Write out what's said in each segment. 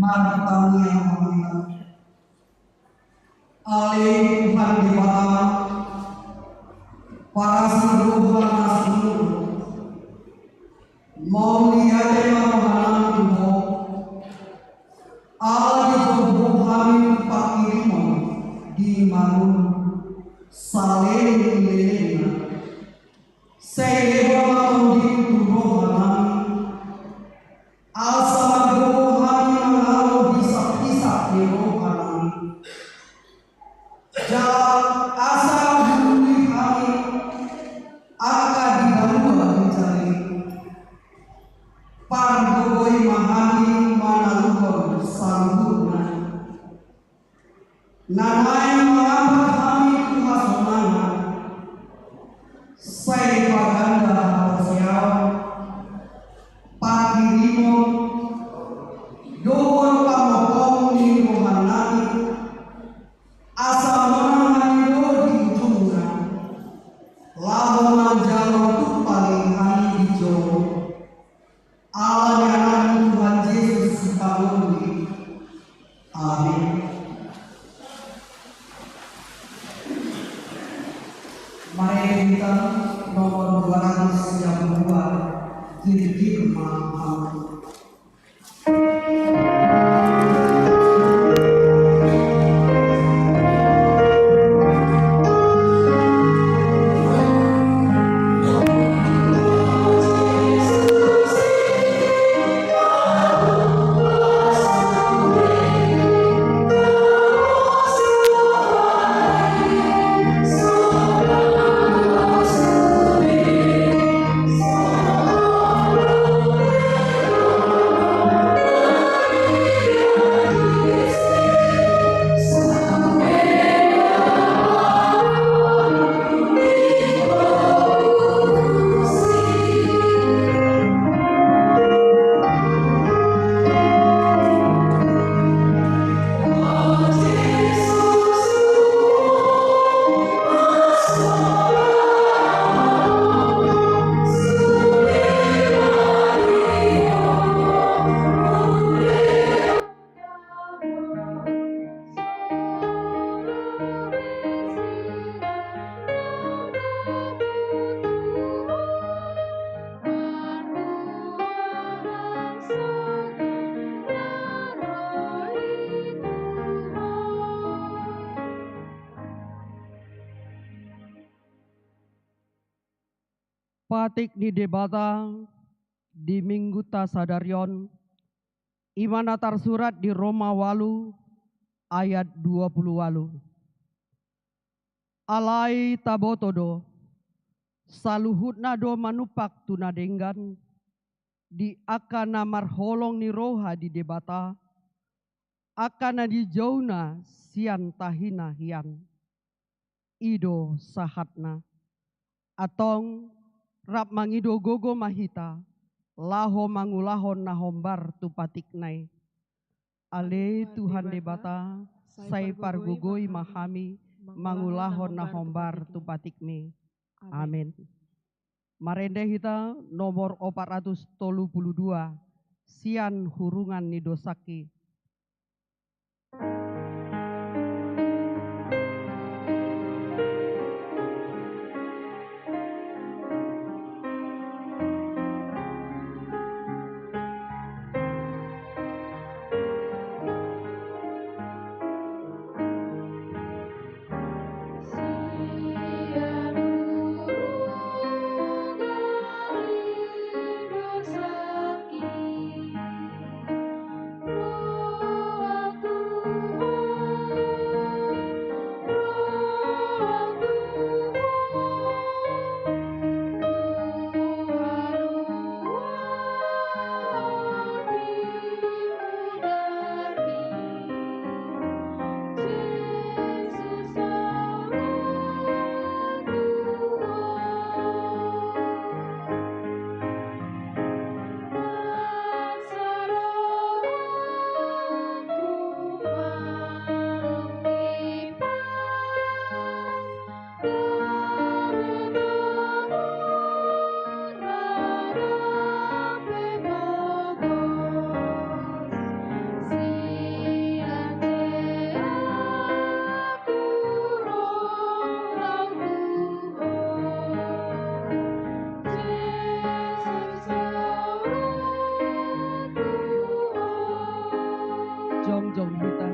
Tuhan kami yang mulia. Ali Tuhan di bawah para seluruh anak seluruh mau lihat tema malam itu Ali Tuhan kami pakirimu di manun saling ilena saya mau di tubuh kami asal Tuhan mengalau bisa-bisa di roh kami jalan asal bumi kami akan dibantu mencari pargoi mahani manalukon salurna nanai mengapa kami kuhasomana saya paganda persiaw pakirimo doon pamokong ni rohanani asal menangani di ujungnya lalu manjalo paling kami hijau Allah yang Tuhan Yesus kami amin. Mari kita nomor 232 kiri maaf. Patik di debata di Minggu Tasadarion imanatar surat di Roma walu ayat 20 walu. Alai tabotodo saluhutna do manupak tunadenggan di akana marholong ni roha di debata akana di jauna sian tahina hian ido sahatna atong rap mangido gogo mahita laho mangulahon nahombar tu patiknai ale Tuhan debata sai pargogoi mahami mangulahon nahombar tu patikme amin. Marende hita nomor 432 sian hurungan nidosaki. Tuhan jong jong hita.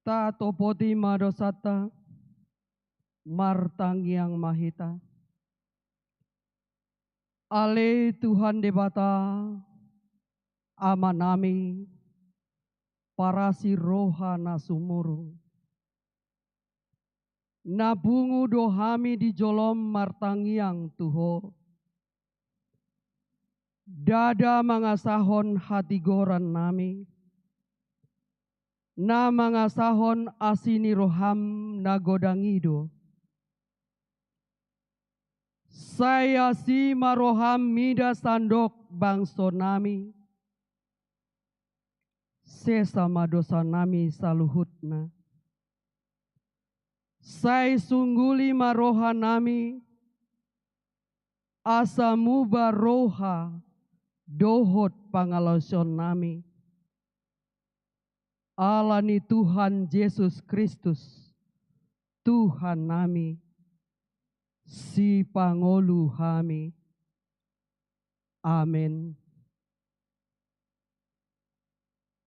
Ta topoti madosata martangiang mahita. Ale Tuhan debata amanami parasi rohana sumuru. Nabungu dohami di jolom martangiang Tuho. Dada mangasahon hati goran nami. Na mangasahon asini roham nagodangido. Saya si maroham mida sandok bangso nami. Sesama dosa nami saluhutna. Saya sungguli maroha nami. Asa muba roha dohot pangalosion nami. Alani Tuhan Yesus Kristus, Tuhan nami, si pangolu kami. Amin.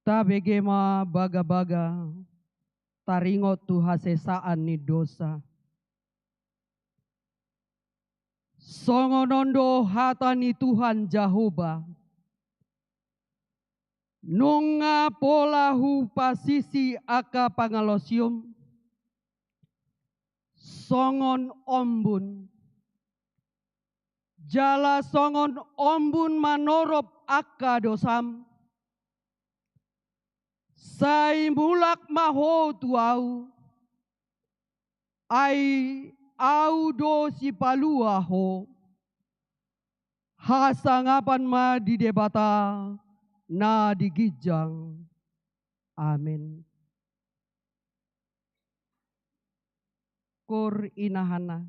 Ta begema baga-baga, taringot tu hasesaan ni dosa. Songonondo hata ni Tuhan Jehovah. Nunga polahu pasisi aka pangalosium. Songon ombun. Jala songon ombun manorop aka dosam. Sai mulak maho tuau. Ai au do si palua ho. Hasangapan ma di debata. Na digijang. Amin. Kur inahana.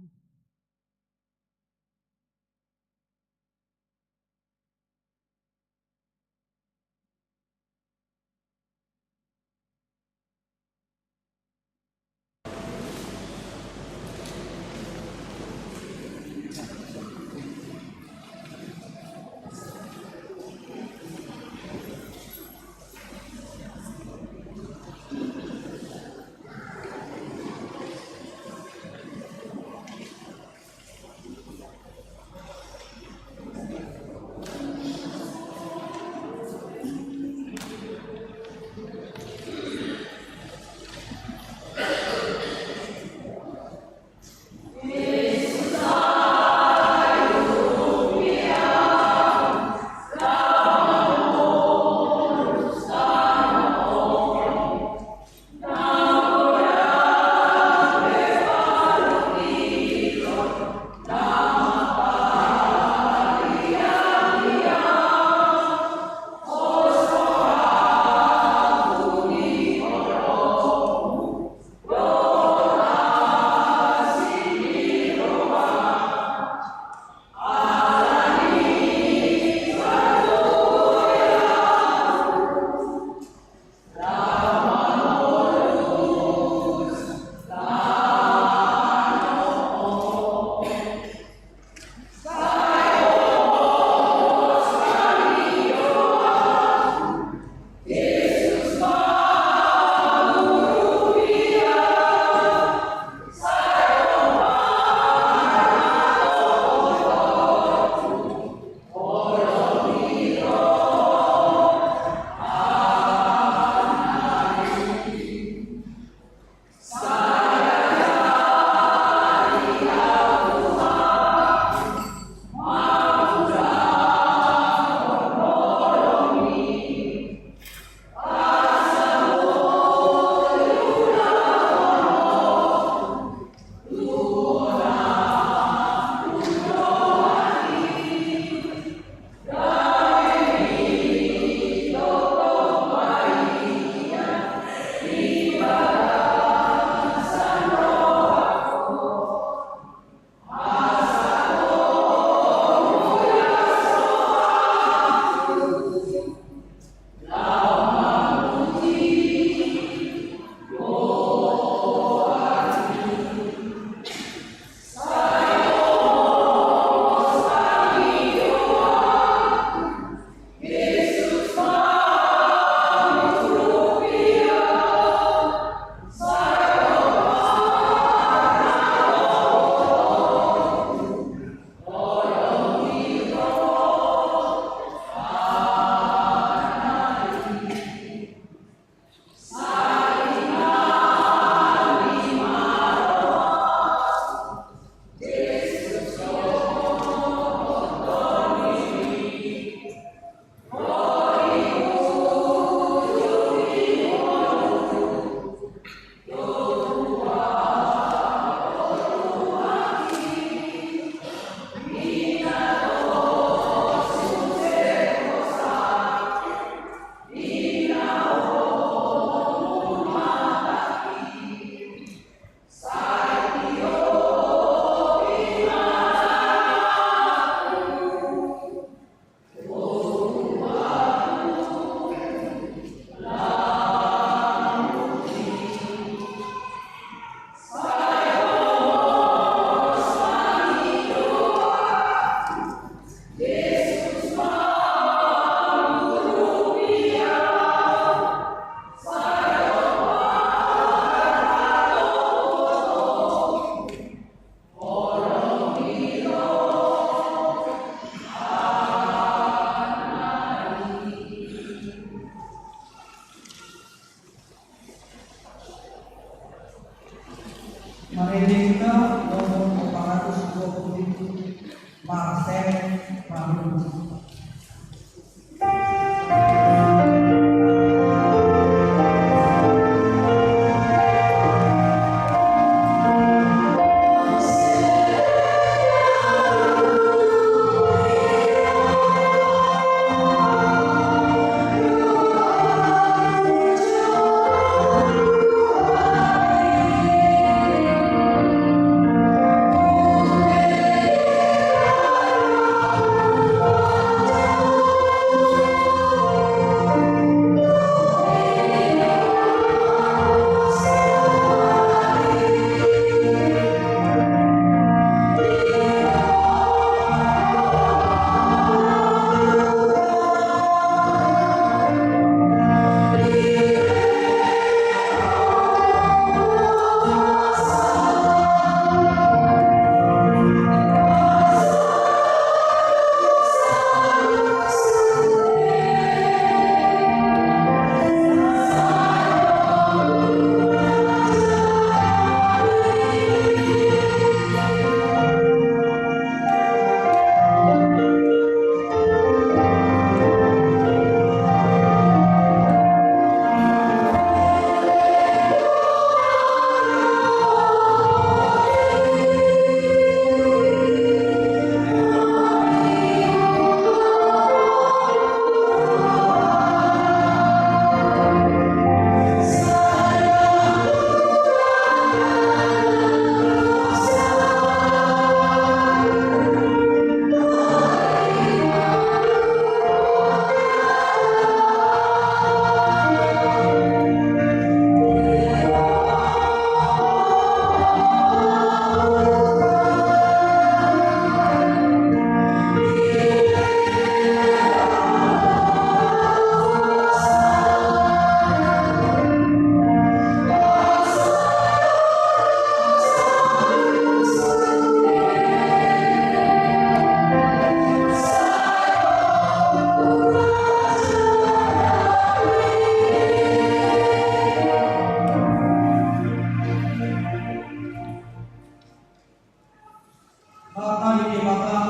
Kata di bakal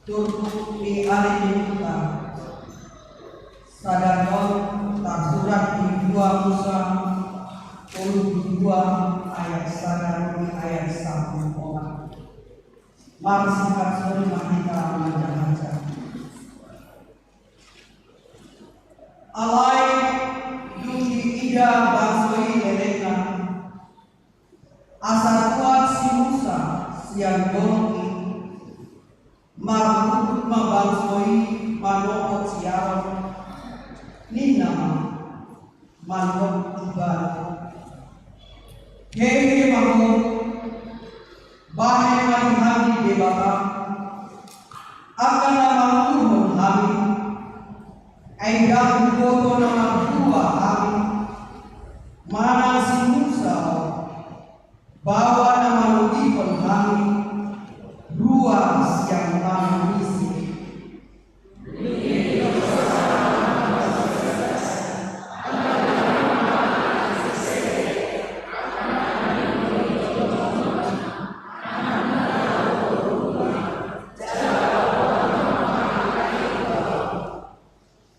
turut di hari kita sadarion tersurat di 2 Musa 22 ayat 1 ayat 1 orang. Mari singkat semua kita baca. Alai Yuki Ida Bansoi Eleka asal kuat si Musa siang dongki marukut mabansoi manokot siaran ninama manok ibad hehe manok bahe manhami debaka akan nama turun kami aidang foto nama dua kami mana si Musa bawa nama logikon kami ruas yang kami isi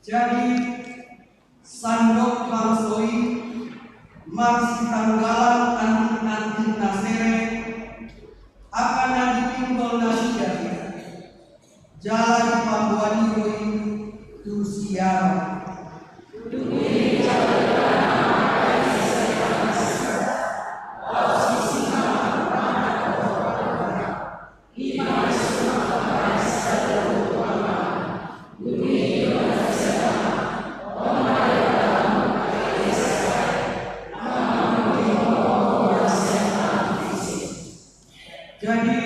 jadi sandok mansoi masih tanggalan anting-anting nasere akan ditimbul nasihat jalan di Papua Niroi tu siang jadi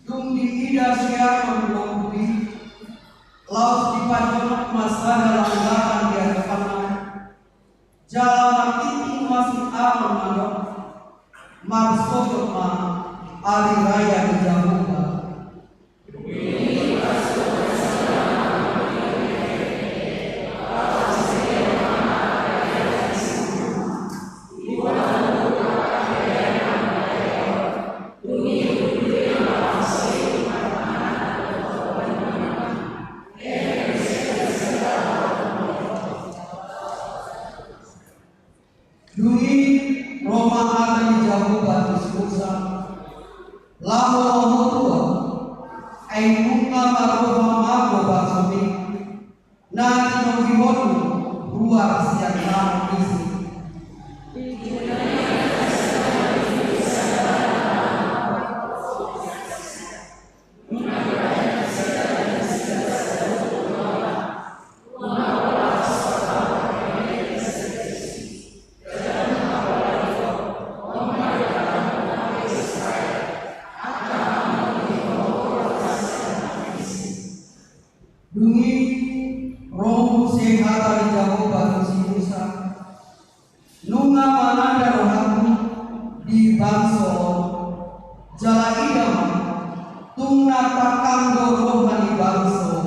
dung di ida siang membeli laut di pajonok masa dalam belakang di hadapannya jalan titik masih aman manok marsodok ma ali raya di Jamuka Dungi Roma ada di Jamuka di Musa lamo tua ai bunga maroma mago basumi nanti nongihonu ruas yang kami isi Dungi romu sehata di Jamuka si Musa nunga mananda rohaku di bangso jala idam tungna takando rohani bangso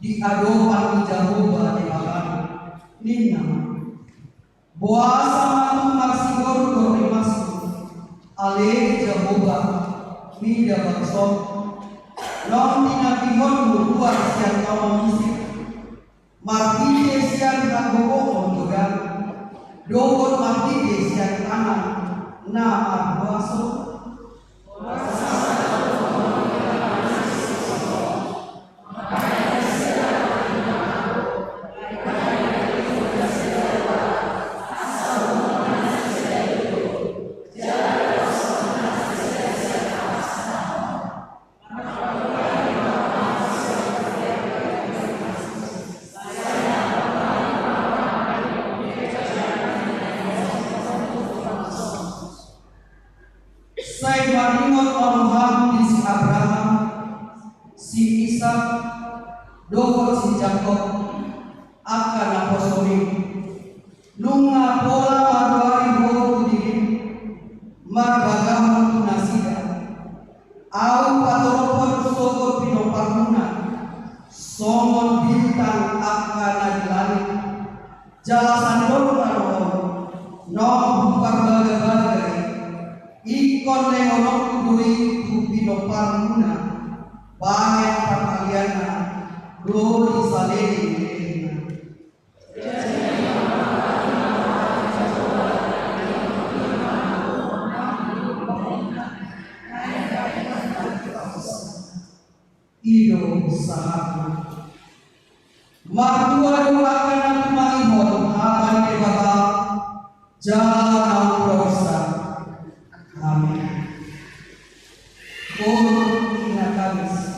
di adopan di Jamuka di Makan Nina Boasa matu marsigor dori masuk ale Jamuka mida bakso non tina bihon luar siang kamu musik martide siang ragogo ontogan dogon martide siang kanan na arbaso Saya maringot Abraham di si Abraham, si Ishak, dohor si Jacob, akan apostoli, nunga pola maruari bohu dirim, margagamu tunasida au patoropon sogo pino parmuna somon bintang akana di langit jalasan dongkaro no bukar bagai-bagai ikon leonok kudui tu pino parmuna banyak perkaliana glori saleni Ido sahabu Martua dua akan kumangihon haban kebata jangan prosa. Amin. Ingat Kamis.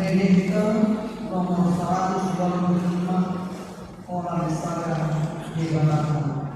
Benedikte nomor 125 orang saya dibatalkan.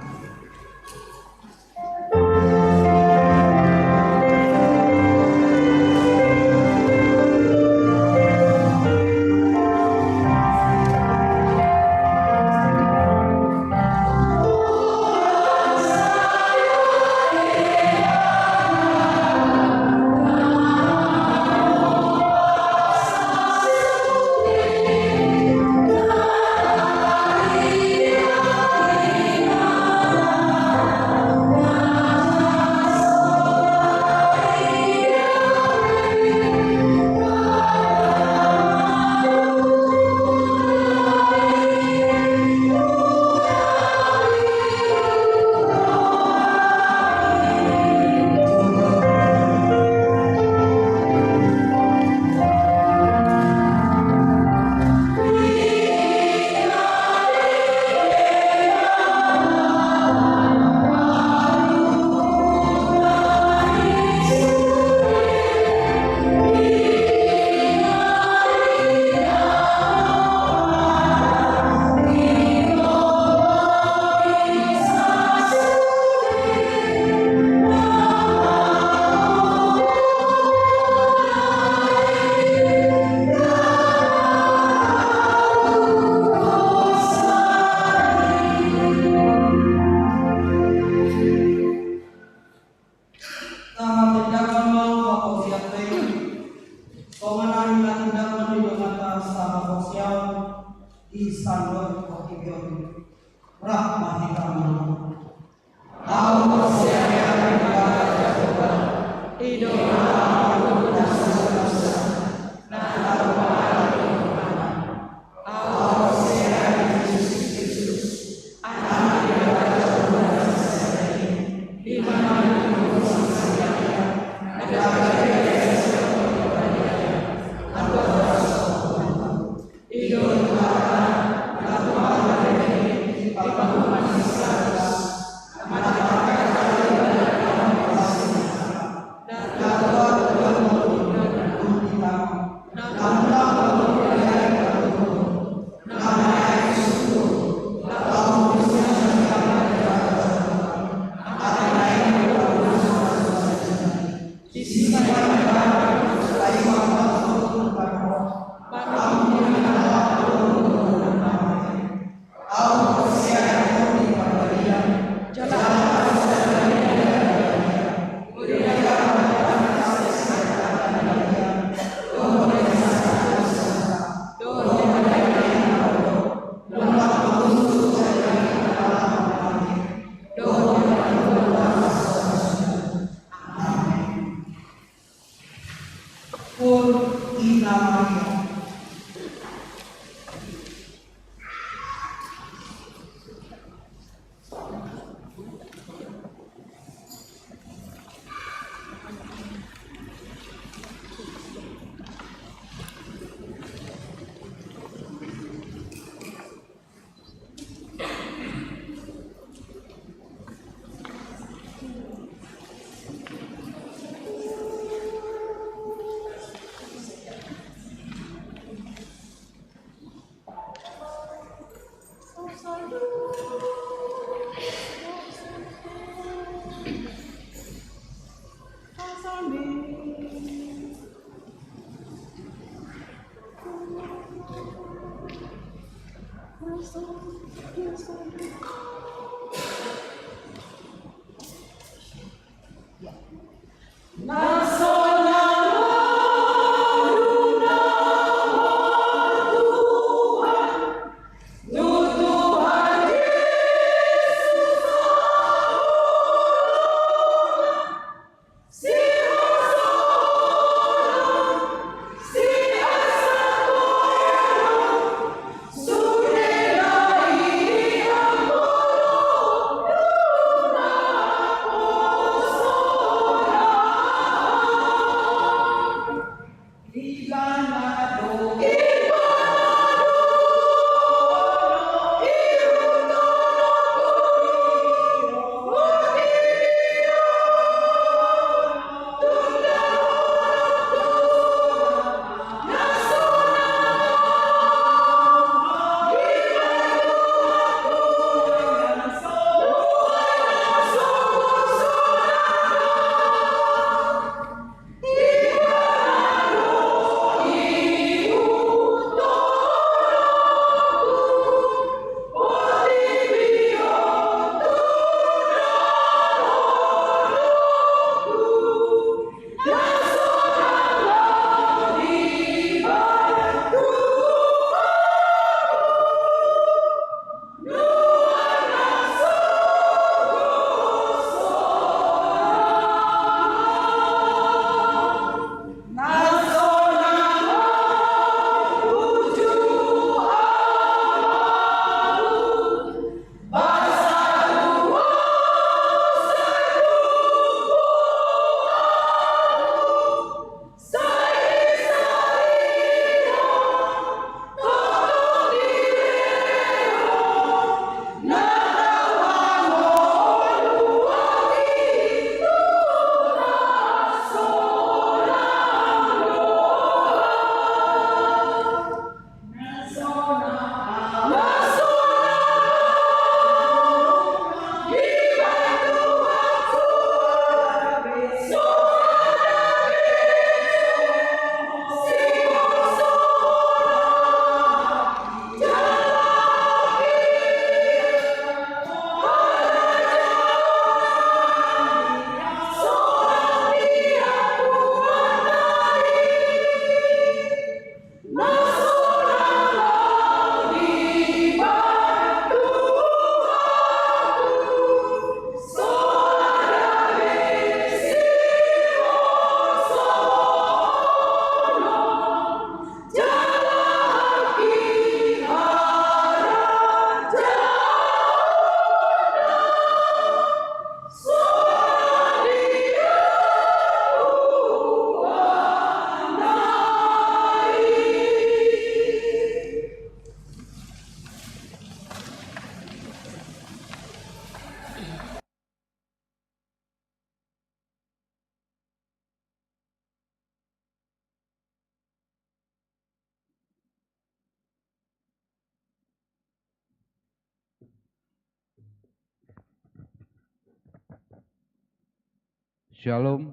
Shalom.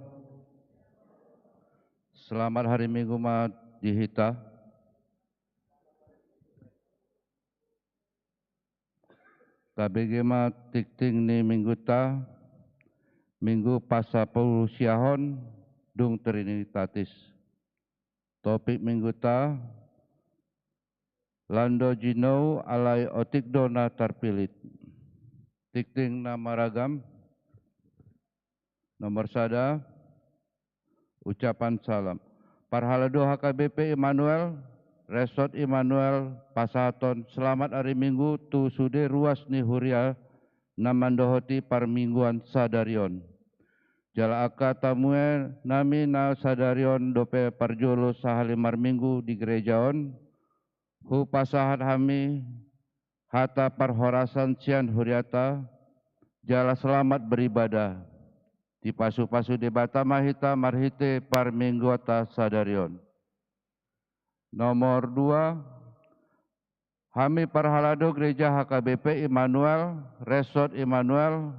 Selamat hari Minggu Mat Dihita. KBG Mat Tikting ni Minggu ta, Minggu Pasa Polusiahon, Dung Trinitatis. Topik Minggu ta, Lando Jinou alai otikdona tarpilit. Tikting nama ragam. Nomor sada, ucapan salam. Parhalado HKBP Immanuel, Resort Immanuel, Pasahaton, selamat hari Minggu, tu sude ruas ni huria, namandohoti parmingguan sadarion. Jala aka tamue nami na sadarion dope parjolo sahalimar minggu di gerejaon, hu pasahat hami, hata parhorasan sian huriata, jala selamat beribadah. Di pasu-pasu debata mahita marhite parmingguata sadarion. Nomor 2, hami parhalado gereja HKBP Immanuel, Resort Immanuel,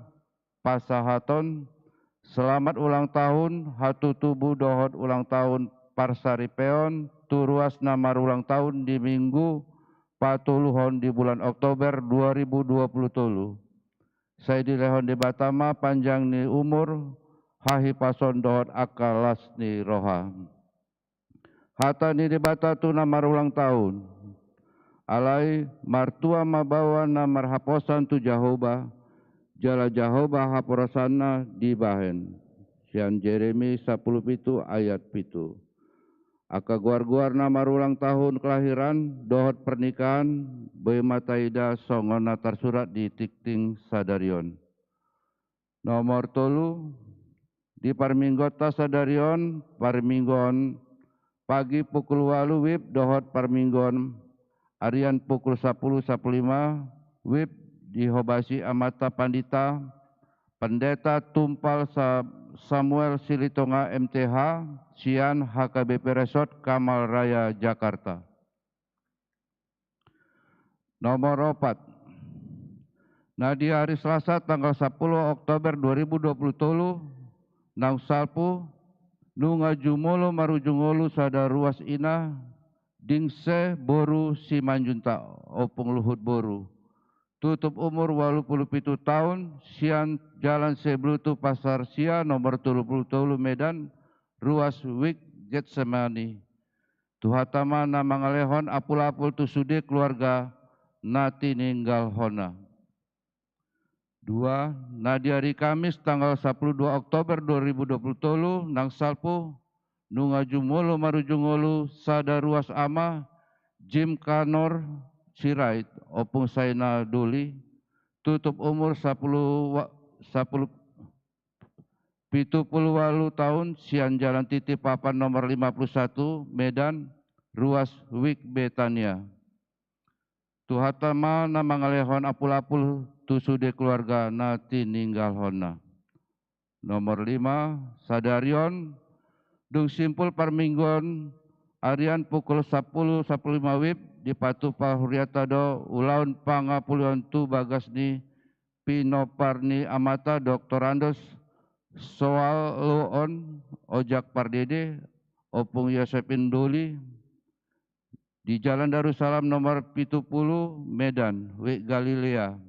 Pasahaton, selamat ulang tahun, hatu tubuh dohot ulang tahun Parsaripeon, turuas namar ulang tahun di Minggu patuluhon di bulan Oktober 2020. Saya dilehon di Batama panjang ni umur, hahi pason dohot akalas ni roha. Hata ni di Batatu namar ulang tahun. Alai martua mabawa namar haposan tu Jehovah, jala Jehovah haporasana di bahen. Sian Jeremi 10:7 ayat 7. Aka guar-guar namar ulang tahun kelahiran, dohot pernikahan, Bemataida songona tersurat di Tikting Sadarion. Nomor 3, di parminggota Sadarion, parminggon pagi pukul 8 wib, dohot parminggon arian pukul 10.15 wib, dihobasi amata pandita, pendeta tumpal Samuel Silitonga MTH, Sian HKBP Resort Kamal Raya Jakarta. Nomor 4, nah di hari Selasa tanggal 10 Oktober 2020, nang salpu, nunga jumolo marujungolu sada ruas ina, dingse boru si manjunta, opung luhut boru. Tutup umur 87 tahun, sian jalan Seblutu Pasar Sia nomor 30 Medan, ruas Wik Getsemani. Tuhatama na mangalehon apul-apul tu sude keluarga nati ninggal hona. 2, na di hari Kamis tanggal 12 Oktober 2020 nang salpu nunga jumolo marujungolu sada ruas ama Jim Kanor Sirait opung Saina Duli, tutup umur 78 tahun, sian jalan Titip Papan nomor 51 Medan, ruas Wik Betania. Tuhatama na mangalehon apul-apul tusude keluarga nati ninggal hona. Nomor 5, Sadarion, dung simpul parminggon arian pukul 10.15 wib, di patu pahuriatado ulaun pangapulion tu bagasni pinoparni amata doktorandos soal loon ojak pardede opung Yosef Induli di Jalan Darussalam nomor 70 Medan, Wik Galilea.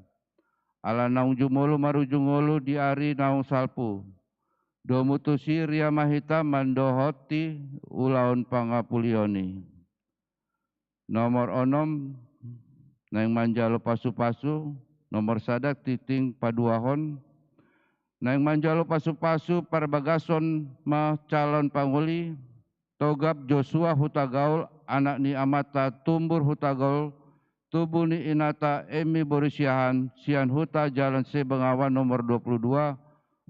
Ala naung jumolo marujungolo di ari naung salpu. Domutusi ria mahita mandohoti ulaun pangapulioni. Nomor 6, naing manjalo pasu-pasu, nomor sadak titing paduahon, naing manjalo pasu-pasu parbagason ma calon panguli, togap Joshua Hutagaul, anak ni amata tumbur Hutagaul, tubuh ni inata Emi Borisiahan, sian huta jalan Sebengawan nomor 22,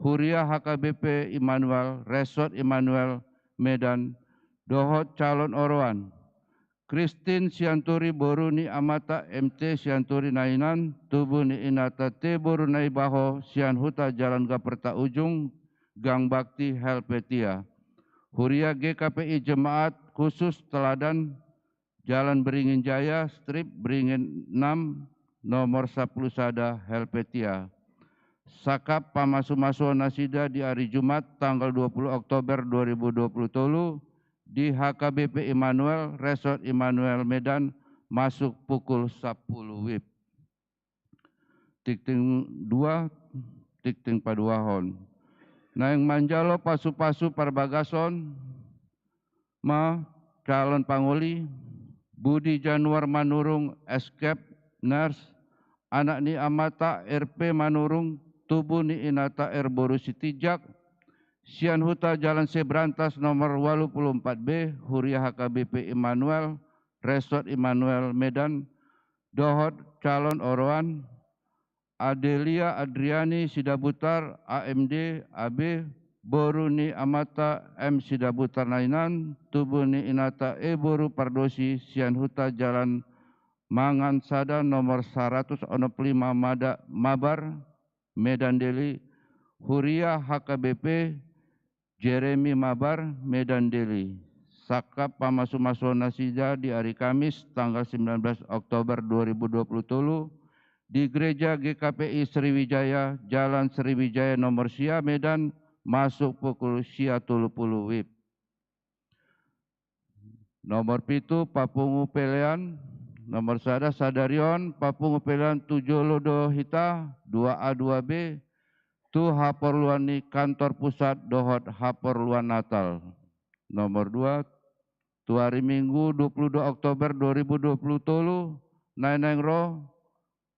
Huria HKBP Immanuel, Resort Immanuel, Medan, dohot calon oroan. Christine Sianturi boru ni amata MT Sianturi nainan, tubuh ni inata T boru naibaho, sian huta jalan Gaperta Ujung, Gang Bakti Helvetia. Huria GKPI Jemaat Khusus Teladan, Jalan Beringin Jaya, Strip Beringin 6, nomor 10 Sada Helvetia. sakap pamasu-masu nasida di hari Jumat tanggal 20 Oktober 2020 tolu di HKBP Immanuel, Resort Immanuel Medan, masuk pukul 10 WIB. Tikting 2, tikting paduahon. Naing manjalo pasu-pasu perbagason, ma calon panguli, Budi Januar Manurung, Escape, Nurse, anak ni Amata, RP Manurung, tubuh ni Inata Erboru Sitijak, Sian Huta Jalan Sebrantas nomor 84B, Huria HKBP Immanuel, Resort Immanuel Medan, Dohot calon Oroan, Adelia Adriani Sidabutar, AMD, AB, Boru ni Amata M Sidabutar Nainan, tubuh ni Inata Boru Pardosi, Sian Huta Jalan Mangan Sada nomor 165 Mabar, Medan Deli, Huria HKBP, Jeremy Mabar, Medan Deli. Sakap pamasu-masu nasida di hari Kamis tanggal 19 Oktober 2020 tolu di Gereja GKPI Sriwijaya, Jalan Sriwijaya nomor Sia Medan, masuk pukul Sia 30 WIB. Nomor pitu Papungu Pelean, nomor sada Sadarion, Papungu Pelean 7 Lodo Hita, 2A 2B, tu Haporluan ni Kantor Pusat Dohot Haporluan Natal. Nomor 2, tu hari Minggu 22 Oktober 2020 tolu, Naineng Ro,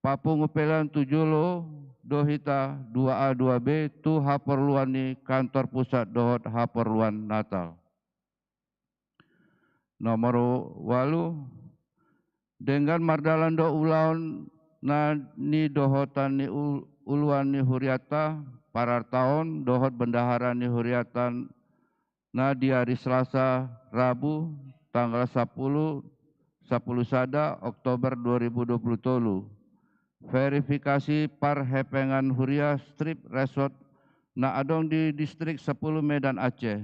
Papungu Pelean 7 Lo, Dohita, 2A 2B, tu Haporluan ni Kantor Pusat Dohot Haporluan Natal. Nomor 8, dengan mardalando ulaun na ni dohotan ni uluan ni huriata, parar tahun dohot bendahara ni huriatan na di hari Selasa, Rabu, tanggal 10 sada Oktober 2020 tolu. Verifikasi par hepengan Huria Strip Resort na adong di distrik 10 Medan Aceh.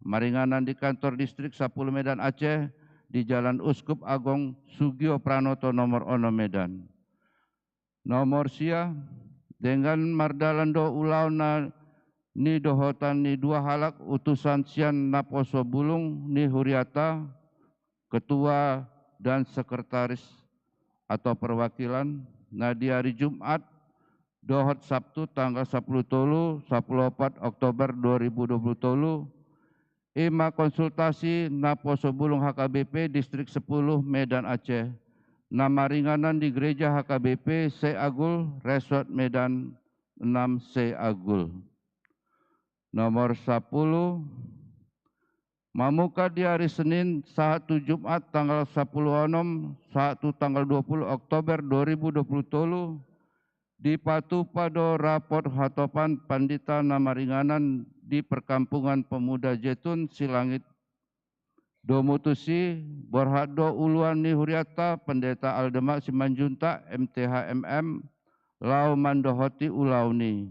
Maringanan di kantor distrik 10 Medan Aceh di Jalan Uskup Agung Sugio Pranoto nomor 1 Medan. Nomor sia dengan mardalando ulau na ni dohotan ni 2 halak utusan sian Naposo Bulung ni Huriata, ketua dan sekretaris atau perwakilan. Nah di hari Jumat, dohot Sabtu tanggal 10 tolu, 14 Oktober 2020 tolu, ima konsultasi Naposo Bulung HKBP Distrik 10 Medan Aceh. Nama ringanan di Gereja HKBP Se Agul, Resort Medan 6 Se Agul. Nomor 10, mamuka di hari Senin, satu Jumat tanggal 10 onom, satu tanggal 20 Oktober 2020 tolu, di Patu Pado Rapot Hatopan Pandita nama ringanan di Perkampungan Pemuda Jetun Silangit Domutusi Borhado Uluan ni Huriata Pendeta Aldemak Simanjunta MTHMM Lau Mandohoti Ulauni.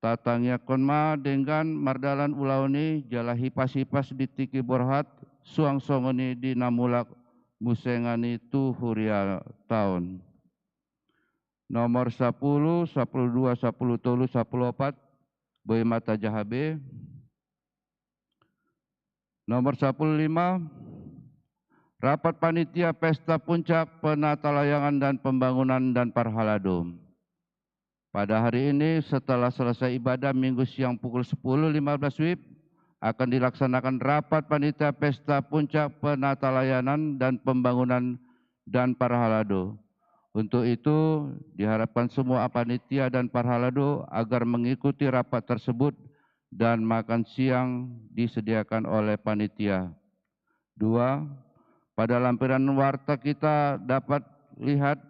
Tatangnya konma dengan mardalan ulauni jala hipas-hipas di tiki borhat suang songoni di namulak musengani tu Huria tahun. Nomor 10, 12, 10 tolu, 14 Boy Mata Jahabe. Nomor 15, rapat panitia pesta puncak penata layangan dan pembangunan dan parhalado. Pada hari ini setelah selesai ibadah minggu siang pukul 10.15 WIB akan dilaksanakan rapat panitia pesta puncak penata layanan dan pembangunan dan parhalado. Untuk itu diharapkan semua panitia dan parhalado agar mengikuti rapat tersebut dan makan siang disediakan oleh panitia. 2. Pada lampiran warta kita dapat lihat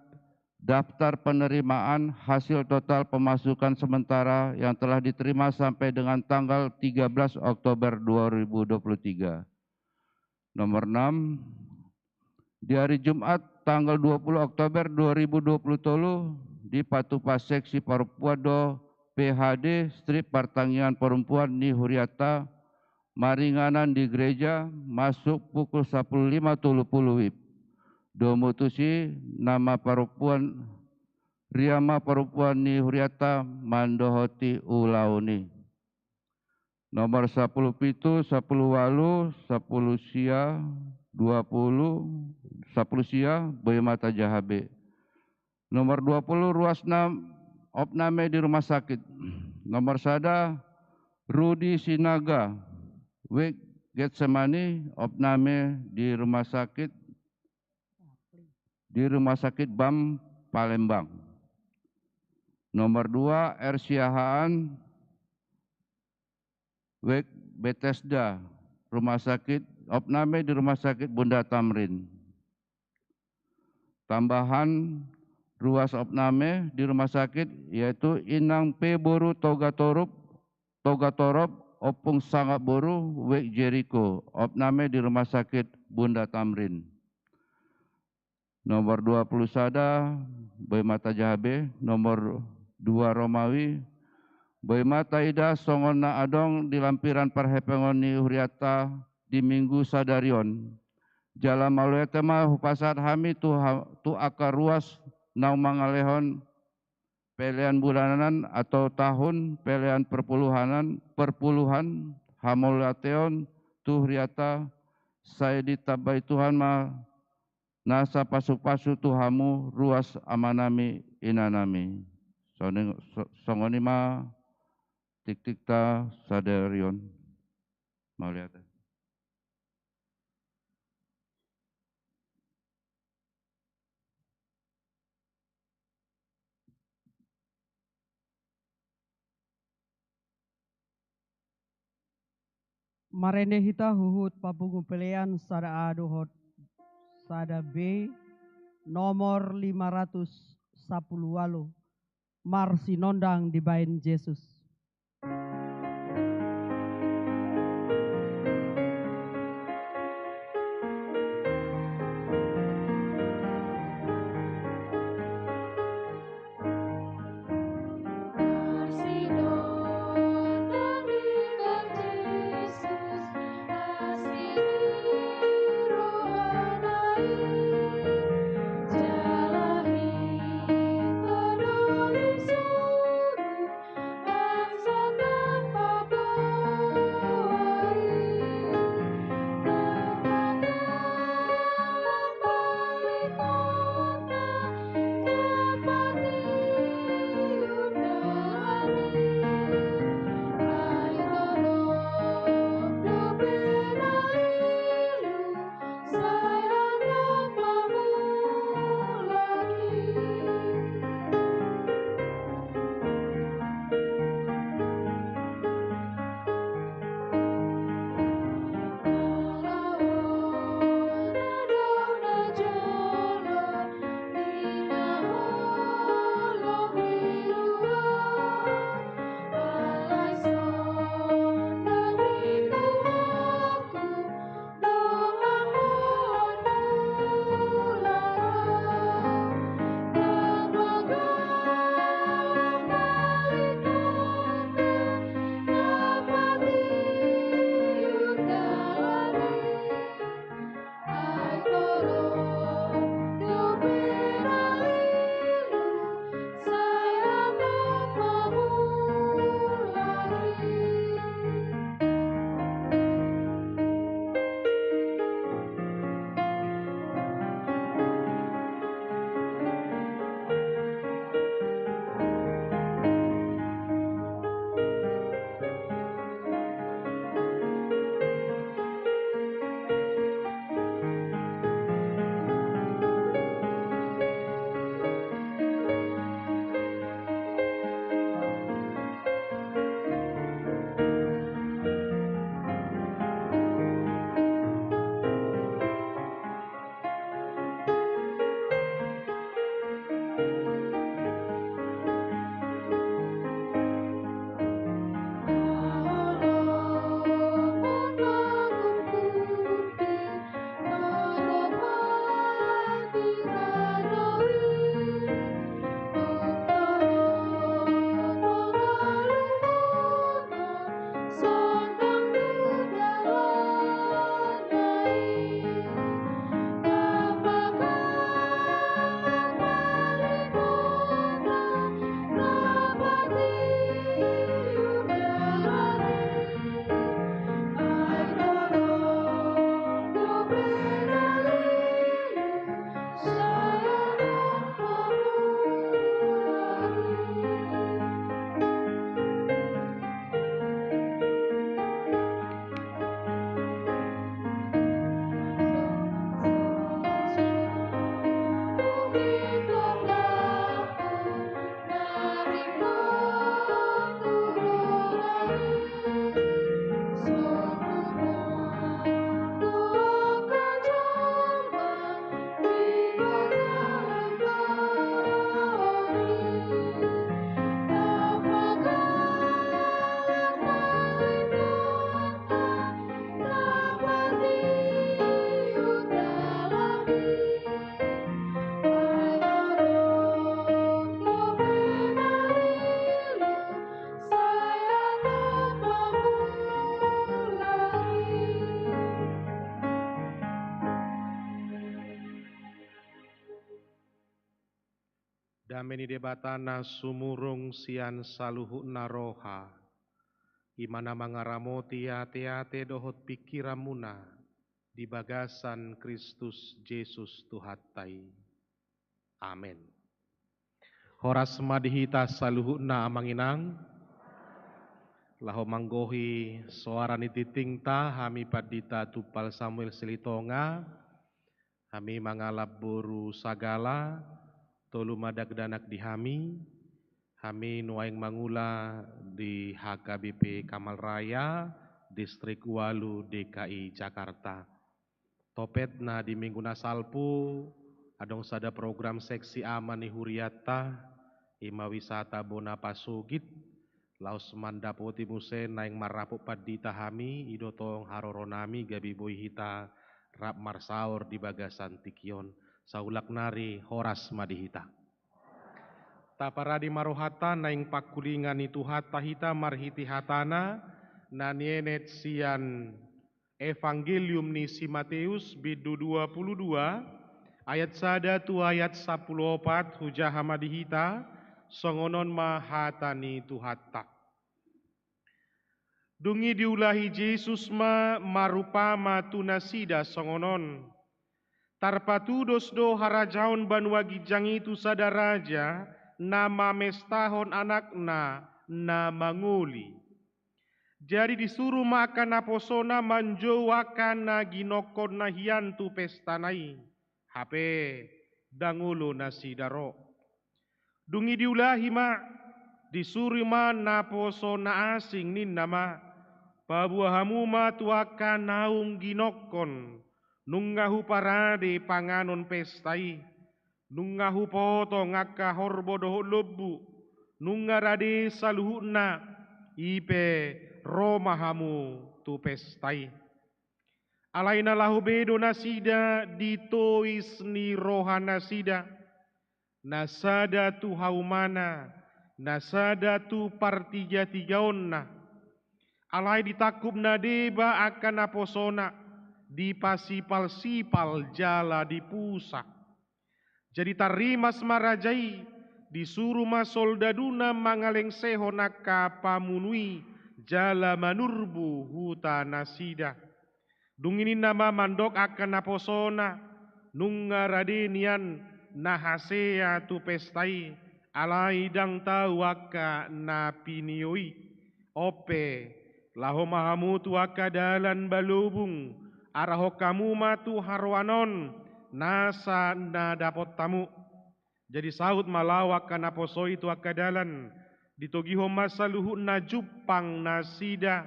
daftar penerimaan hasil total pemasukan sementara yang telah diterima sampai dengan tanggal 13 Oktober 2023. Nomor 6, di hari Jumat tanggal 20 Oktober 2020 tolu di Patupa Seksi Parpuado PHD Strip Pertanian Perempuan ni Huriata maringanan di gereja masuk pukul 15.30 WIB. Domutusi nama perempuan Riama perempuan ni huriata mandohoti ulauni. Nomor 10 pitu, 10 walu, 10 sia, 20, 10 sia, Boy Mata Jahabe. Nomor 20 ruas opname di rumah sakit. Nomor sada Rudi Sinaga, Wek Getsemani, opname di rumah sakit BAM Palembang. Nomor 2 Ersiahaan, Wek Bethesda, rumah sakit opname di rumah sakit Bunda Tamrin. Tambahan ruas opname di rumah sakit yaitu Inang P. Boru Togatorop Opung Sangat Boru Wek Jericho, opname di rumah sakit Bunda Tamrin. Nomor 20 sada Boy Mata Jahabe. Nomor 2 Romawi Boy Mata Ida Songona Adong di lampiran parhepengoni huriata di Minggu Sadarion. Jalan maluetema hupasat hami tu akar ruas naumangalehon pelean bulanan atau tahun pelean perpuluhan hamolateon tu huriata saya ditabai Tuhan ma nasa pasu-pasu tuhamu ruas amanami inanami. Songoni ma tik-tik ta sadarion. Mau lihat. Marende hita huhut papungu pelean sada A dohot sada B nomor 510 walu Marsinondang dibain Yesus. Jalahi peduli suruh bangsa Dameni debatana sumurung sian saluhuna roha. Imana mangaramoti ate-ate dohot pikiramuna di bagasan Kristus Yesus Tuhatai. Amin. Horas madihita saluhuna amanginang. Laho manggohi suara nititingta hami padita tupal Samuel Selitonga. Hami mangalap boru sagala. Tolu madak danak di hami nuaing mangula di HKBP Kamal Raya, Distrik Walu, DKI Jakarta. Topet na di minggu nasalpu, adong sada program seksi amani huriata, ima wisata bona pasugit, laos mandapoti muse naing marapo padita hami, idotong haroronami gabi boy hita, rap marsaur di bagasan tikion. Saulak nari horas madihita. Taparadi marohata naing pakulingan itu hata hita marhiti hatana nanienet sian Evangelium ni si Matius bidu 22 ayat 1 tu ayat 14 hujah madihita songonon mahatani tu hatta. Dungi diulahi Yesus marupama tunasida songonon. Tarpatudos do harajaon banwagi jang itu sadaraja nama mestahon anakna na manguli. Jadi disuruh makan naposona manjowakan na ginokon na hiantu pestanai. HP dangulo nasi daro. Dungi diulahi ma disuruh ma naposona asing nin nama. Pabuahamu ma tuakan naung ginokon. Nungahu parade panganon pestai, nungahu potong ngaka horbo doho lebu, nungarade saluhuna ipe romahamu tu pestai. Alaina lahu bedo nasida ditois ni roha nasida, nasada tu haumana, nasada tu partiga-tigaonna. Alai ditakup nadeba akan aposona, di pasipal-sipal jala di pusat. Jadi tarimas marajai disuruh masoldaduna mangaleng sehonaka pamunui jala manurbu huta nasida. Dungini nama mandok akan naposona nungaradenian nahasea tu pestai alai dang tawaka napinioi ope laho mahamu tuaka dalan balubung araho kamu matu harwanon nasa na dapot tamu. Jadi saut malawak kana poso itu akadalan ditogiho masaluhu na jupang nasida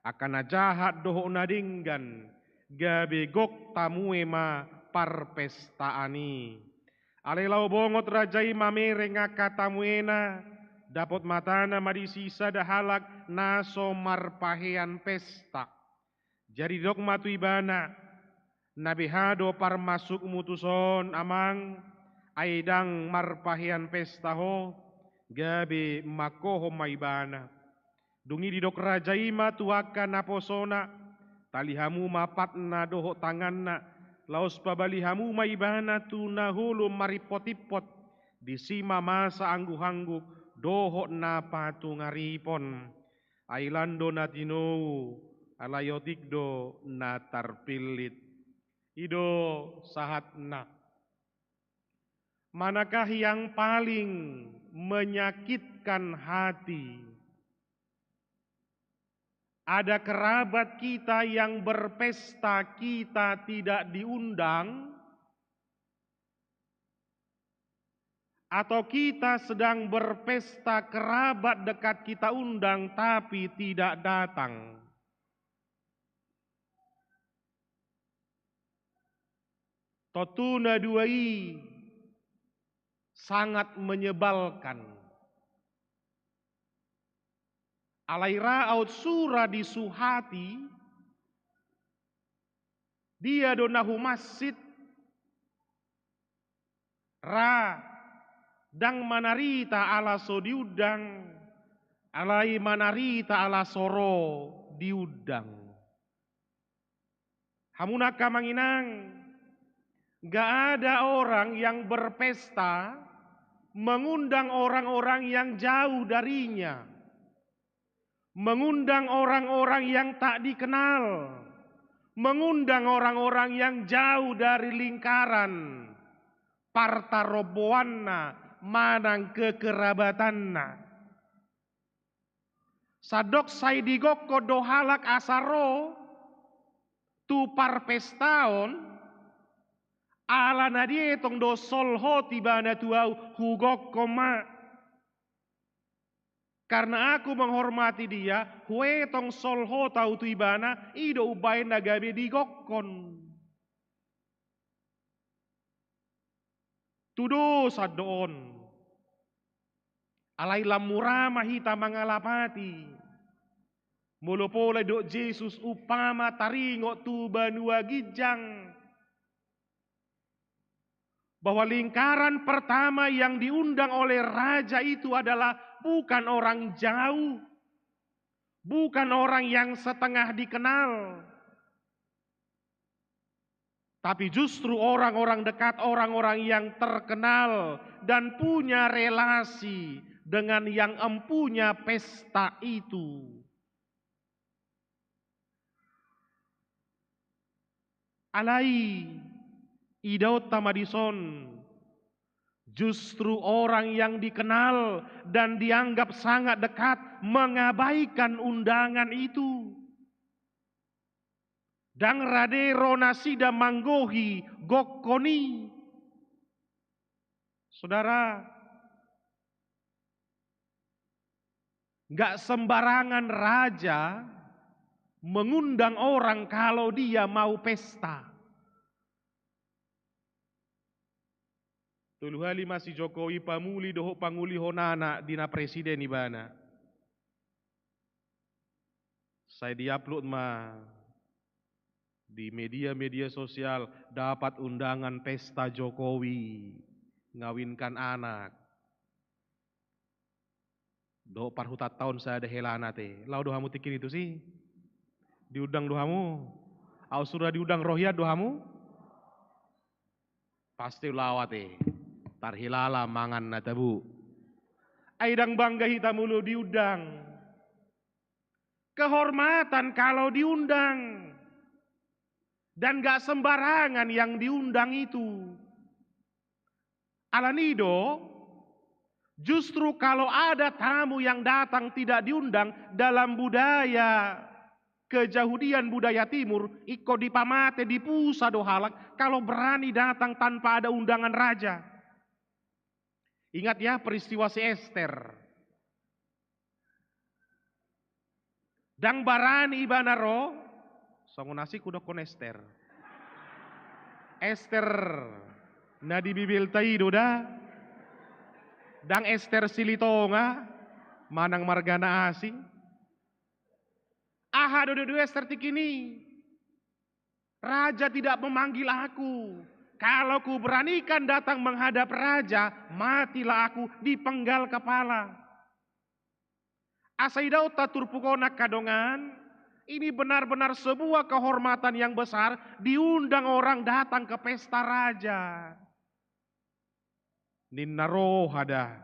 akan jahat doho nadinggan gabe gok tamu ema parpestaani. Alelau bongot rajai mamere ngaka tamuena dapot matana madisisa dahalak naso marpahean pesta. Jadi dok matu ibana nabihado par masuk mutuson amang aidang marpahian pestaho gabe makoho maibana. Dungi di dok rajai matu akan naposona talihamu mapatna doho tanganna laos pabalihamu maibana tu nahulu maripot-ipot disima masa anggu-anggu doho na patu ngaripon ailando natinou alayotikdo na tarpilit ido sahatna. Manakah yang paling menyakitkan hati? Ada kerabat kita yang berpesta kita tidak diundang, atau kita sedang berpesta kerabat dekat kita undang tapi tidak datang. Totuna duai sangat menyebalkan. Alaira aut sura di suhati dia donahu masjid ra dang manarita ala so diudang alai manarita ala soro diudang. Hamunaka manginang, gak ada orang yang berpesta mengundang orang-orang yang jauh darinya, mengundang orang-orang yang tak dikenal, mengundang orang-orang yang jauh dari lingkaran partaroboanna manang kekerabatanna. Sadok saidigokko dohalak asaro tu parpestaon ala nadietong do solho tibana tuau hugokko ma. Karena aku menghormati dia, huetong solho tau tuibana ido ubain nagabe digokkon. Tudo sadoon. Alai lamura mahita mangalapati. Mulu pola dok Jesus upama taringo tu banua gijang. Bahwa lingkaran pertama yang diundang oleh raja itu adalah bukan orang jauh. Bukan orang yang setengah dikenal. Tapi justru orang-orang dekat, orang-orang yang terkenal dan punya relasi dengan yang empunya pesta itu. Alai idaut tamadison, justru orang yang dikenal dan dianggap sangat dekat mengabaikan undangan itu. Dang radero nasida manggohi gokkoni. Saudara, gak sembarangan raja mengundang orang kalau dia mau pesta. Tuluhali masih Jokowi pamuli doho panguli honana dina presiden ibana. Saya diupload di media-media sosial, dapat undangan pesta Jokowi ngawinkan anak. Do parhutat tahun saya ada helana te. Lau dohamu tikir itu sih. Diundang dohamu. Au sudah diundang rohya dohamu. Pasti lawate. Tarhilala mangan natabu. Aidang bangga hitamulu diundang. Kehormatan kalau diundang. Dan gak sembarangan yang diundang itu. Alanido, justru kalau ada tamu yang datang tidak diundang dalam budaya kejahudian budaya timur, iko dipamate dipusa dohalak kalau berani datang tanpa ada undangan raja. Ingat ya peristiwa si Esther. Dang barani ibanaro, songonasi kuda kon Esther. Esther na di bibil taido da. Dang Esther silitonga manang margana asing. Aha dodo Esther tikini. Raja tidak memanggil aku. Kalau ku beranikan datang menghadap raja, matilah aku dipenggal kepala. Asaidau taturpukona kadongan. Ini benar-benar sebuah kehormatan yang besar, diundang orang datang ke pesta raja. Ninnaro hada.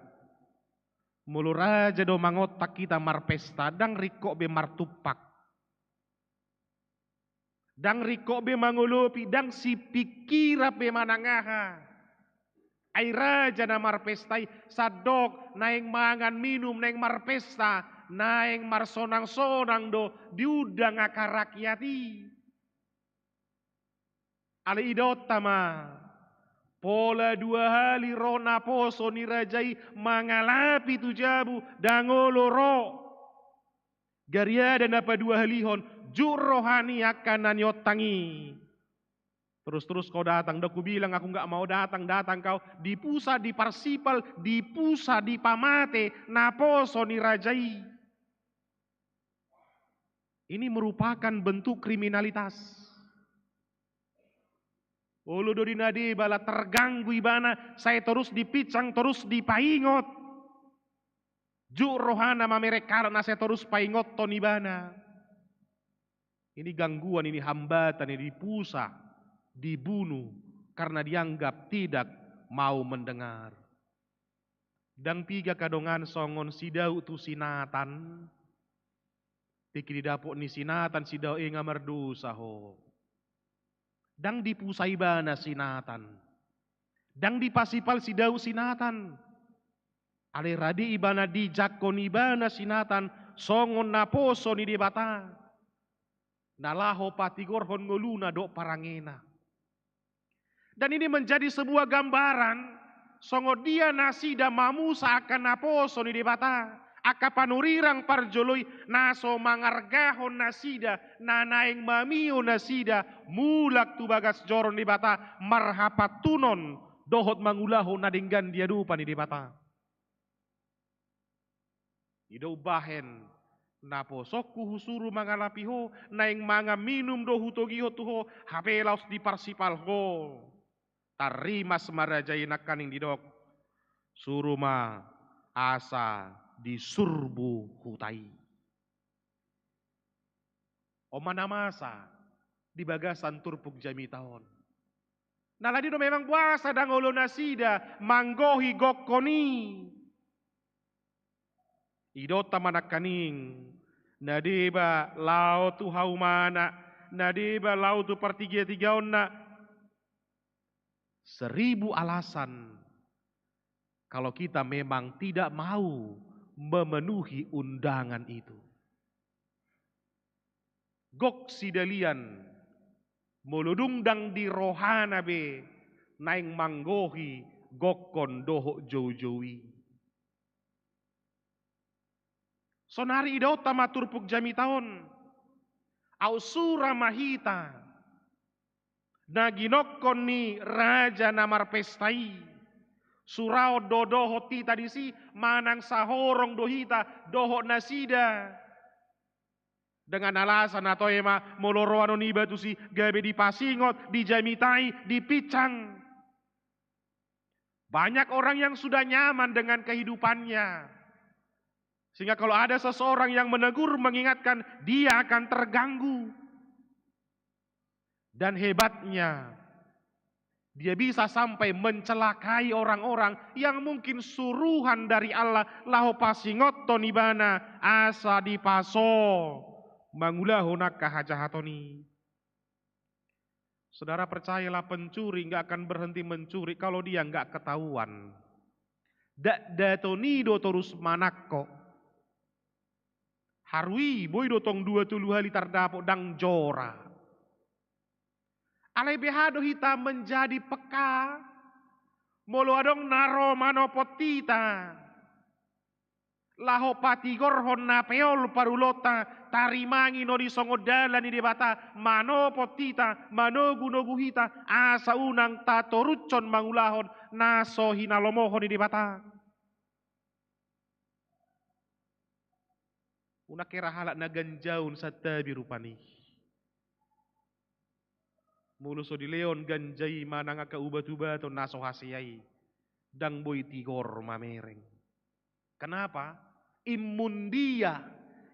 Mulu raja do mangotak kita marpesta, dang riko be martupak. Dang riko be mangulupi, dang si pikira be manangaha. Ay raja na marpestai, sadok, naeng mangan minum, naeng marpesta, naeng marsonang-sonang do diudang akarakyati. Ali idotama pola 2 hali rona poso ni rajai mangalapi tu jabu dangoloro. Garia dan apa 2 halihon jur rohani akan nanyotangi. Terus kau datang, aku bilang aku nggak mau datang kau dipusa di parsipal, dipusa di pamate, naposo ni rajai. Ini merupakan bentuk kriminalitas. Ulu do dinadi bala terganggu ibana, saya terus dipicang, terus dipaingot. Juk rohana mamere karena saya terus paingot ton ibana. Ini gangguan, ini hambatan, ini dipusa, dibunuh karena dianggap tidak mau mendengar. Dang piga kadongan songon sidau tu sinatan. Tiki di dapok ni sinatan sidau inga merdusa ho. Dang dipusai bana sinatan. Dang dipasipal sidau sinatan. Ale radi ibana di jakon ibana sinatan. Songon naposo ni debata. Nalaho patigorhon ngoluna dok parangena. Dan ini menjadi sebuah gambaran. Songo dia nasida mamusa akan naposo ni debata. Aka panurirang parjoloi naso mangargahon nasida. Nanaeng mamio nasida. Mulak tu bagas joron debata. Marhapat tunon. Dohot mangulaho nadinggan dia dupa ni debata. Ido bahen. Naposokku husuru mangalapiho. Naeng manga minum do hutogiho tuho. Hapelaus di parsipal ho. Tarimas marajai nakaning didok. Suruma asa disurbu hutai. Omana masa di bagasan turpuk jami tahun. Naladi do memang puasa dan olo nasida manggohi gokoni. Idota manakaning nadiba lau tu haumana nadiba lau tu partiga-tigaon na 1000 alasan kalau kita memang tidak mau memenuhi undangan itu. Gok sidalian muludungdang di rohana be naing manggohi gokon doho jojowi. Sonari idota maturpuk jami tahun. Ausura mahita. Naginokon ni raja namar pestai. Surau dodoho tita disi manang sahorong dohita doho nasida. Dengan alasan atau ema moloroano ni batu si gabe dipasingot, dijamitai, dipicang. Banyak orang yang sudah nyaman dengan kehidupannya. Sehingga kalau ada seseorang yang menegur mengingatkan dia akan terganggu. Dan hebatnya dia bisa sampai mencelakai orang-orang yang mungkin suruhan dari Allah. Laho pasingot tonibana asa dipaso mangulahu nakahajahatoni. Saudara percayalah pencuri nggak akan berhenti mencuri kalau dia nggak ketahuan. Datoni do terus manakko. Harui boy dotong 20 hali tardapok dang jora. Alai behado hita menjadi peka. Molo adong naro manopotita. Laho patigorhon na peol parulota. Tarimangi no di songodalan ni debata. Manopotita, manogunoguhita. Asa unang tatorucon mangulahon. Naso hinalomohon ni debata. Una kira halak na ganjaun sa tabi rupani. Muluso di leon ganjai manang aka ubat-ubaton naso hasiyai. Dang boy tigor mamereng. Kenapa? Imun dia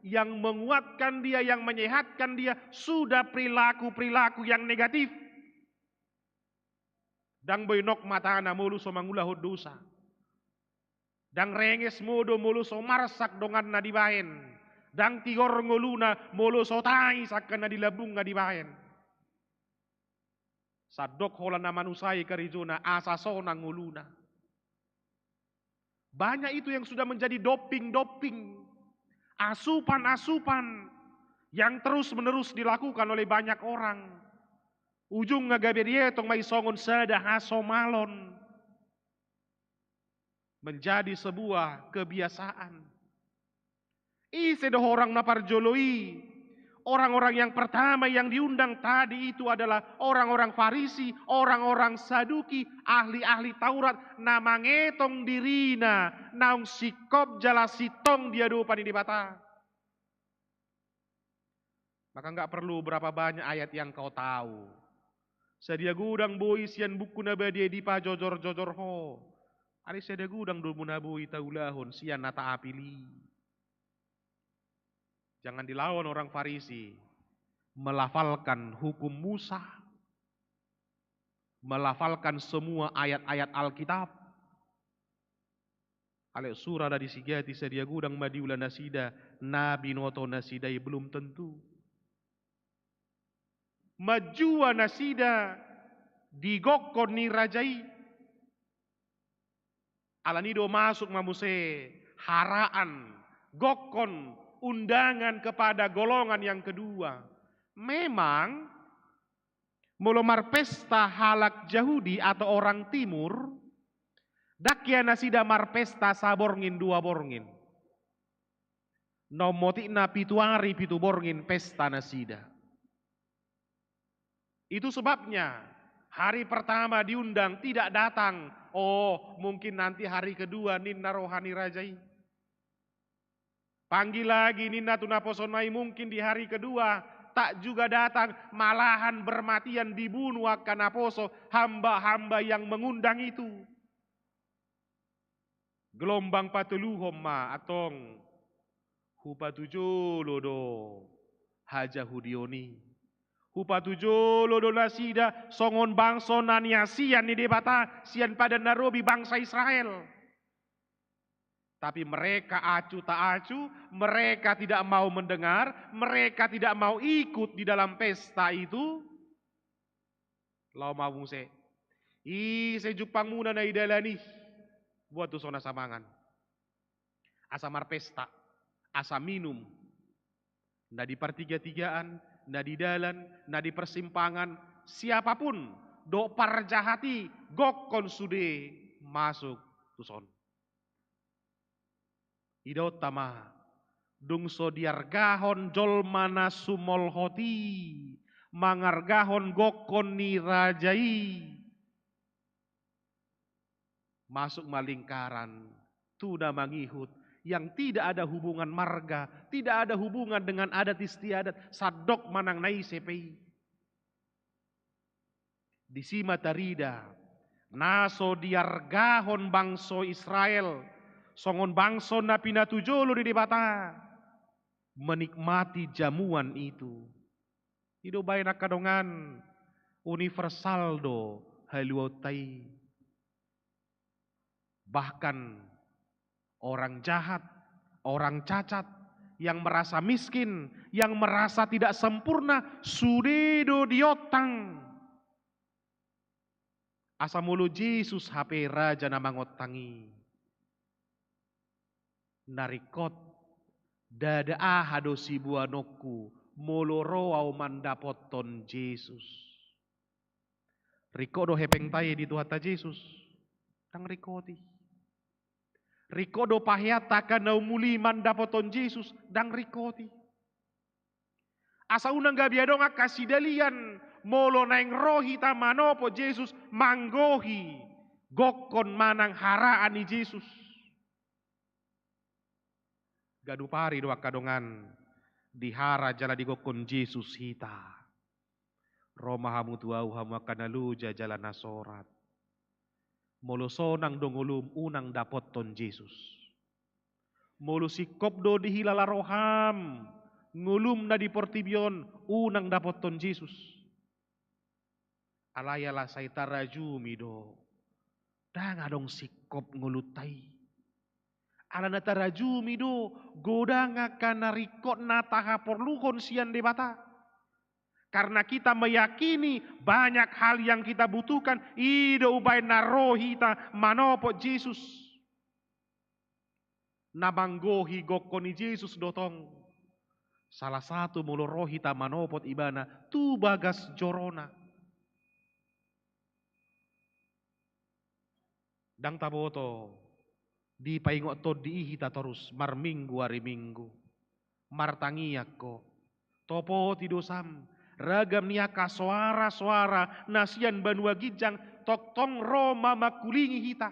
yang menguatkan dia, yang menyehatkan dia sudah perilaku-perilaku yang negatif. Dang boy nok matana muluso mangulahod dosa. Dang renges modo muluso marsak dongan na dibahen. Dang tigor ngoluna muluso tai sakkan na dilabung nga dibahen. Sadok hola na manusai karijuna asa sonang ngoluna. Banyak itu yang sudah menjadi doping-doping. Asupan-asupan yang terus-menerus dilakukan oleh banyak orang. Ujung ngagaberietong may songon sada haso malon. Menjadi sebuah kebiasaan. Isedo orang naparjoloi. Orang-orang yang pertama yang diundang tadi itu adalah orang-orang Farisi, orang-orang Saduki, ahli-ahli Taurat. Namangetong dirina, naung sikop jalasitong dia dupa di bata. Maka nggak perlu berapa banyak ayat yang kau tahu. Sadia gudang boi sian buku nabadie di pa jojor-jojor ho. Ali sadia gudang dulu nabui taulahon sian nata apili. Jangan dilawan orang Farisi. Melafalkan hukum Musa. Melafalkan semua ayat-ayat Alkitab. Alek surah dari sigati sedia gudang madiulah nasida, nabi noto nasidai belum tentu. Majua nasida digokon ni rajai. Alanido masuk mamuse haraan, gokon, undangan kepada golongan yang kedua. Memang molomar pesta halak Yahudi atau orang timur, dakya nasida marpesta saborngin dua borngin. Nomotikna pitu hari pitu borngin pesta nasida. Itu sebabnya hari pertama diundang tidak datang. Oh, mungkin nanti hari kedua ninna rohani rajai. Panggil lagi ninna tunaposonai, mungkin di hari kedua tak juga datang, malahan bermatian dibunuh akan aposo hamba-hamba yang mengundang itu. Gelombang patuluhom ma atong hupatujo lodo haja hudioni. Hupatujo lodo nasida songon bangso nania sian ni debata sian pada narobi bangsa Israel. Tapi mereka acu tak acu, mereka tidak mau mendengar, mereka tidak mau ikut di dalam pesta itu. Lau mau se, sejupang muna na idalani buat tu sona samangan. Asa marpesta, asa minum, na di pertiga-tigaan, na di dalan, na di persimpangan, siapapun do parjahati gokon sude masuk tuson. Idot tama dungso diargahon jolmana sumol hoti mangargahon gokon ni rajai masuk malingkaran tuna mangihut yang tidak ada hubungan marga, tidak ada hubungan dengan adat istiadat, sadok manang nai sepei. Di sima tarida, naso diargahon bangso Israel, songon bangso na pinatujolo di debata, menikmati jamuan itu. Hidup baik nak kadongan, universal do haluotai. Bahkan orang jahat, orang cacat, yang merasa miskin, yang merasa tidak sempurna, sudedo diotang. Asamulu Yesus HP raja namangotangi. Narikot dada ahado si buanoku moloro au mandapoton Yesus. Rikodo hepeng taye di Tuhata Yesus. Tang rikoti. Rikodo pahyata kana umuli mandapoton Yesus dang rikoti. Asa unang gabiadong akasidalian molo naeng rohi tamanopo Yesus manggohi gokon manang haraan ni Yesus. Gadupari doa kadongan dihara jala digokon Yesus hita. Roma hamu tuau hamu kanaluja jala nasorat. Molo sonang dongolum unang dapoton Yesus. Molo sikop do dihilala roham ngulum na di portibion unang dapoton Yesus. Alayala saitara jumido. Danga dong sikop ngulutai. Ala natara jumido godanga kana rikot nataha porluhon sian debata. Karena kita meyakini banyak hal yang kita butuhkan. Ida ubay narohita manopo Yesus. Nabanggohi gokoni Yesus dotong. Salah satu mulo rohita manopot ibana. Tu bagas jorona. Dang taboto. Di paingot to diihita terus. Mar minggu hari minggu. Martangiyak ko. Topo tidosam. Ragam niaka suara-suara nasian banua gijang toktong Roma makulingi hita.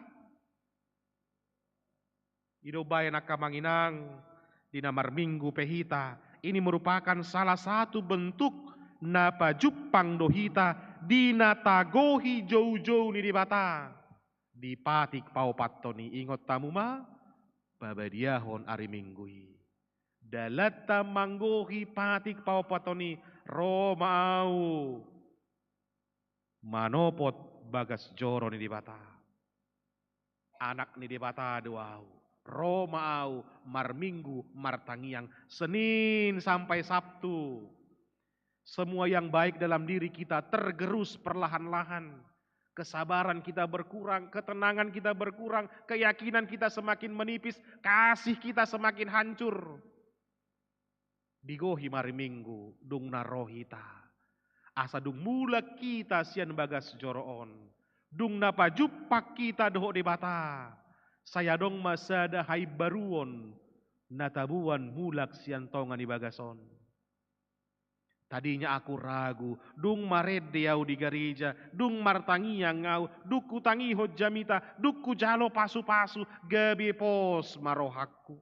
Ido bayan akamanginang di namar minggu pehita. Ini merupakan salah satu bentuk napa jupang dohita dinatagohi jauh-jauh ni dibata. Di patik paupatoni ingot tamuma babadiahon ari minggui. Dalata manggohi patik paupatoni Romau manopot bagas joro ni dibata. Anak ni dibata doau. Romau, mar Minggu, mar Tangiang, Senin sampai Sabtu. Semua yang baik dalam diri kita tergerus perlahan-lahan. Kesabaran kita berkurang, ketenangan kita berkurang, keyakinan kita semakin menipis, kasih kita semakin hancur. Digohi mari Minggu, dung narohita. Asa dung mula kita sian bagas joroon. Dung napa jupak kita doho debata. Saya dong masada hai baruon. Natabuan mulak sian tongan di bagason. Tadinya aku ragu, dung marede au di gereja, dung martangi yang ngau, duku tangi hojamita, duku jalo pasu-pasu, gabe pos marohaku.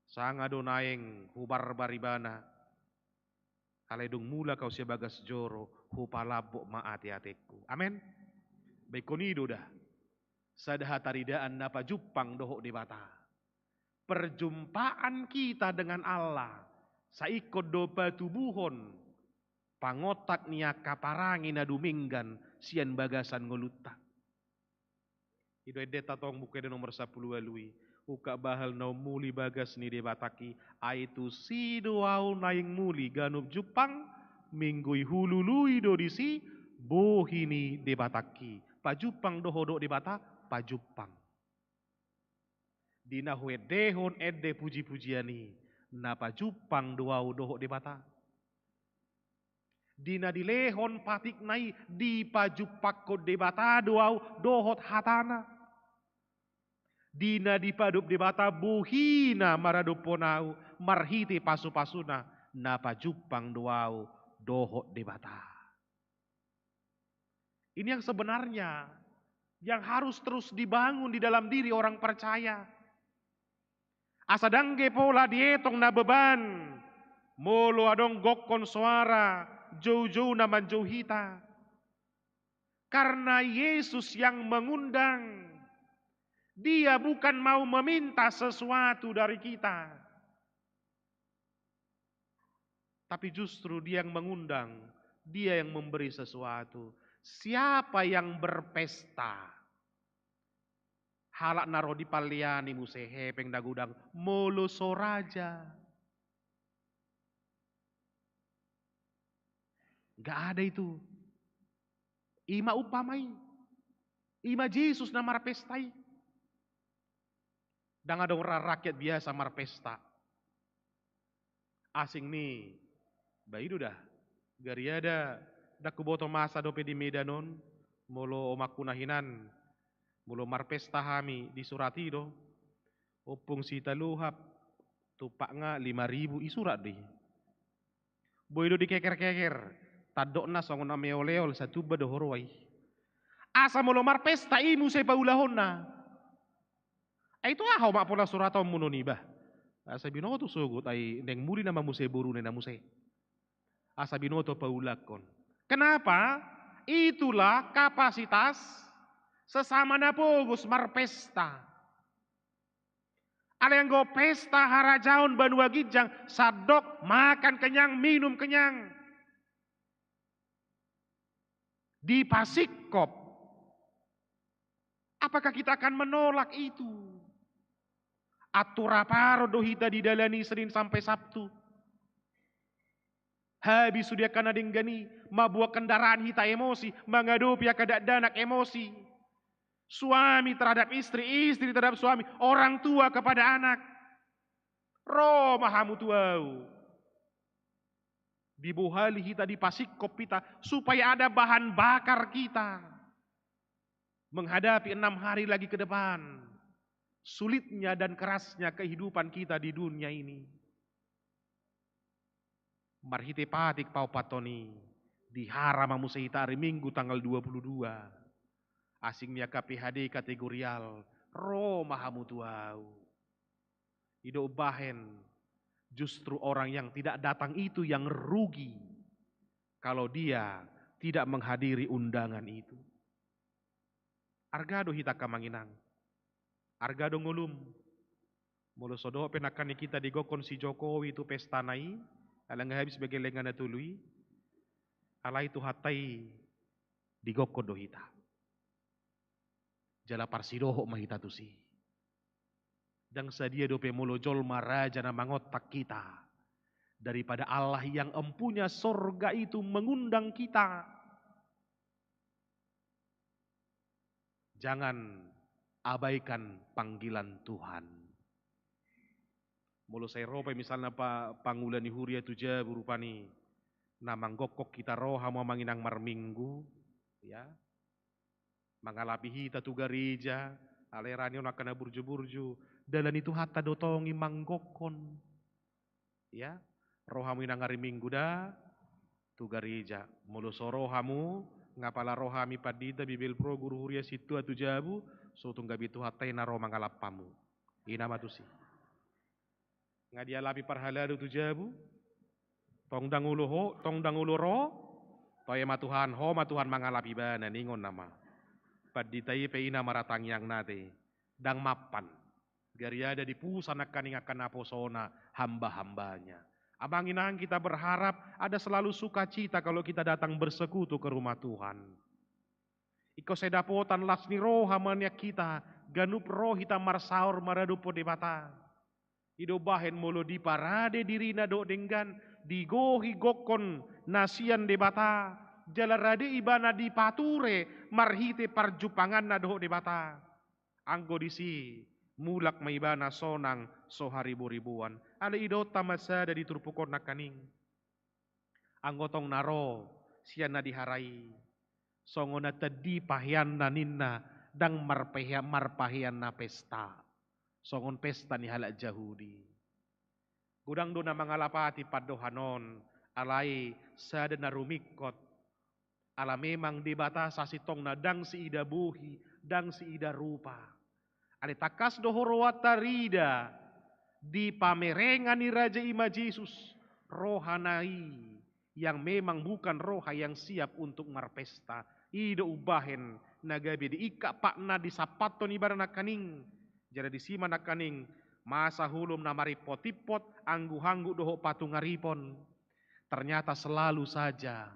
Sanga donaeng hubar baribana. Kaledung mula kau sebagas joro, hupalabok maati-atiku. Amin. Bekonido dah. Sadaha taridaan napa jupang dohok debata. Perjumpaan kita dengan Allah. Saikod do batubuhon. Pangotak niya kaparangin na duminggan. Sian bagasan ngolutak. Ido edeta tong buka nomor 10 alui. Uka bahal na muli bagas ni debataki. Aitu si doau naing muli ganup jupang. Minggui hulului do disi. Bohini debataki. Pajupang dohodok debata. Pajupang. Dina hue dehon edde puji-pujiani. Na pajupang doau dohok debata. Dina dilehon patik nai. Di pajupak ko debata doau dohot hatana. Dina dipadup debata buhina maraduponau. Marhiti pasu-pasuna. Na pajupang doau dohot debata. Ini yang sebenarnya. Yang harus terus dibangun di dalam diri orang percaya. Asadangge pola dietong na beban. Molo adong gokon suara. Jauh-jauh na manjauhita. Karena Yesus yang mengundang. Dia bukan mau meminta sesuatu dari kita. Tapi justru dia yang mengundang. Dia yang memberi sesuatu. Siapa yang berpesta? Halak naro di paliani musehe peng dagudang molo soraja. Gak ada itu. Ima upamai. Ima Yesus na marpestai. Dan ada orang rakyat biasa marpesta. Asing nih. Baidu dah. Gari ada. Daku boto masa dope di Medanon, molo omakunahinan, molo marpesta hami di surati do, opung si taluhap, tupak nga 5.000 isurat deh. Boydo di keker-keker, tadok na songon ame oleol satu bado horwai. Asa molo marpesta imu se paulahon na. Itu ahaw mapola surataw munoniba. Asa binoto sugut ay neng muli na mamuse buru na muse. Asa binoto paulakon. Kenapa? Itulah kapasitas sesama napogus marpesta. Ada yang go pesta harajaon banua gijang, sadok makan kenyang, minum kenyang. Di pasikop. Apakah kita akan menolak itu? Aturaparo dohita didalani Senin sampai Sabtu. Habis sudah kana denggani, mabuah kendaraan hita emosi, mengadopi akadak danak emosi. Suami terhadap istri, istri terhadap suami, orang tua kepada anak. Roh mahamu tuau. Dibuhali hita di pasikop kita, supaya ada bahan bakar kita. Menghadapi 6 hari lagi ke depan. Sulitnya dan kerasnya kehidupan kita di dunia ini. Marhite patik pau patoni di harama musehita hari Minggu tanggal 22. Asingnya KPHD kategorial roh mahamu tuau. Ido bahen justru orang yang tidak datang itu yang rugi kalau dia tidak menghadiri undangan itu. Argado hita kamanginang. Argado ngulum. Mulu sodo penakan kita digokon si Jokowi itu pesta nai. Alang habis sebagai lengan tului. Ala itu hatai digokon do hita. jala parsidoho mahita tusi. Dan sadia dope molojol maraja na mangotak kita. Daripada Allah yang empunya sorga itu mengundang kita. Jangan abaikan panggilan Tuhan. Mulu saya rope misalnya pangulani huria tuja burupani. Namang gokok kita roha mau manginang marminggu. Ya. Mangalapi hita tu gereja. Alerani nak kena burju-burju. Dalam itu hatta dotongi manggokon. Ya. Rohamu inang hari minggu dah. Tu gereja. Mulu sorohamu. Ngapala rohami padita bibil pro guru huria situ atu jabu. So tunggabi tu hatta ina roh mangalapamu. Ina matusi. Nga dia lapi parhaladu tu jabu. Tong dangulo ro. Toye matuhan ho matuhan mangalapi bana ningon nama. Paditai pe ina maratang yang nate. Dang mapan. Gariada di pusana kaning akan aposona hamba-hambanya. Abang inang kita berharap ada selalu sukacita kalau kita datang bersekutu ke rumah Tuhan. Iko sedapotan lasni roha mania kita. Ganup roh hita marsaur maradupo di mata. Ido bahen molo di parade dirina do denggan. Digohi gokon nasian de bata. Jalarade ibana di pature marhite parjupangan na do de bata. Anggo disi mulak maibana sonang so haribu-ribuan. Ada ido tamasada di turpukon nakaning. Anggotong naro sian na diharai. Songona tadi pahian na ninna dang marpahian na pesta. Songon pesta ni halak Jahudi. Gudang do na mangalapati padohanon alai sada na rumikot. Ala memang di batasa sitong na dang si ida buhi, dang si ida rupa. Ale takas dohorowata rida di pamerengan ni Raja Ima Yesus rohanai yang memang bukan roha yang siap untuk marpesta. Ida ubahen nagabi di ika pakna di sapato ni barana kaning. Jadi di sima na kaning masa hulum na maripot-ipot anggu-hanggu doho patungaripon. Ternyata selalu saja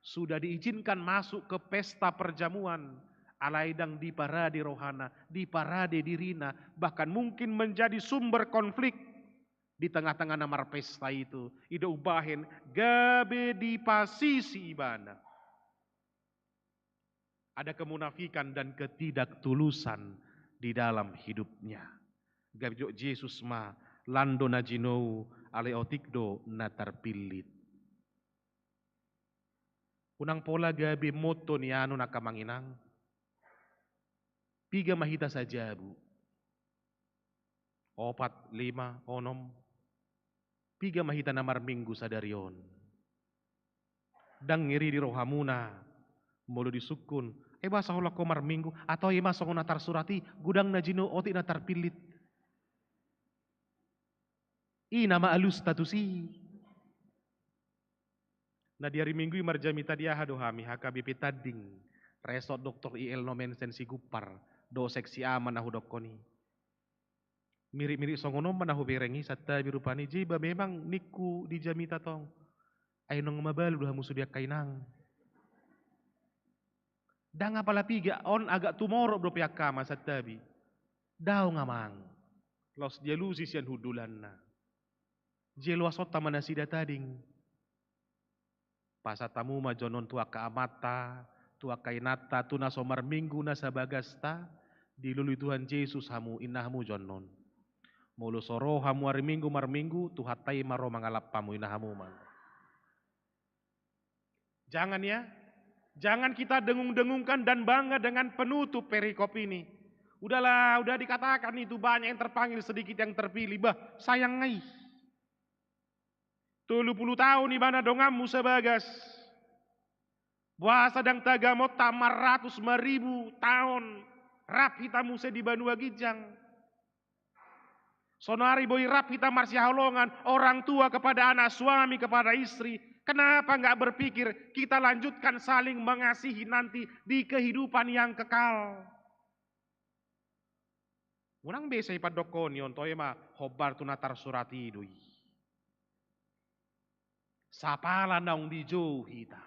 sudah diizinkan masuk ke pesta perjamuan. Alaidang di parade rohana, di parade dirina, bahkan mungkin menjadi sumber konflik di tengah-tengah namar pesta itu. Ida ubahin gabe di pasisi ibana. Ada kemunafikan dan ketidaktulusan di dalam hidupnya. Gabe jo Yesus ma lando najinou aleotikdo natarpilit. Unang pola gabe moto ni anu nakamanginang. Piga mahita saja bu. 4, 5, 6. Piga mahita namar minggu sadarion. Dang ngiri di rohamuna. Mulu disukun. Basa hola komar minggu. Atau masong natar surati. Gudang najino oti natar pilit. Nama alus statusi. Nah di hari minggu marjami tadi hadohami HKBP tading. Resort Dr. IL Nomen Sensi Gupar. Do seksi aman nahu dokoni. Mirip-mirip songono manahu berengi satta birupani jiba memang niku di jamita tong. Ainong mabal udah musuh dia kainang. Dang apala piga on agak tumoro bro pihak kama sattabi. Daw ngamang. Los jalusi sian hudulan na. Jelo asota manasida tading. Pasatamu majonon tua kaamata, tua kainata, tuna somar minggu na sabagasta. Dilului Tuhan Yesus hamu inahmu jonon. Mulu soro hamu hari minggu marminggu tuhatai maro mangalap pamu inahamu man. Jangan ya, jangan kita dengung-dengungkan dan bangga dengan penutup perikop ini. Udahlah, udah dikatakan itu banyak yang terpanggil sedikit yang terpilih. Bah, sayang ngai. 30 tahun di mana dongamu sebagas. Puasa dan tagamot tamar 100.000 tahun. Rap hitamu se di Banua Gijang. Sonari boy rap hitam marsia holongan. Orang tua kepada anak, suami kepada istri. Kenapa nggak berpikir kita lanjutkan saling mengasihi nanti di kehidupan yang kekal. Unang besay padokonion toy ma hobar tunatar surati dui. Sapala naung di hita.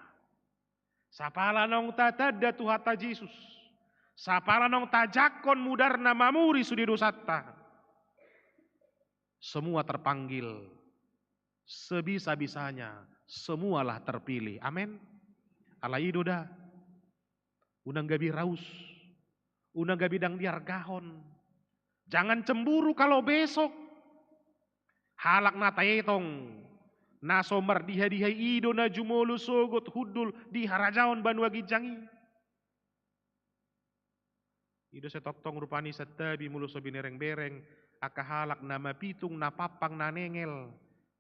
Sapala naung tatada tuhata Yesus. Saparanong tajakon mudarna mamuri sudi dosatta. Semua terpanggil, sebisa-bisanya, semualah terpilih. Amin. Alai doda, unang gabi raus, unang gabi dang diargahon. Jangan cemburu kalau besok halak na tayetong naso mardihai ido na jumolo sogot hudul di harajaon banua gijangi. Ido setoktong rupani setabi mulu so binereng bereng akahalak nama pitung na papang na nengel.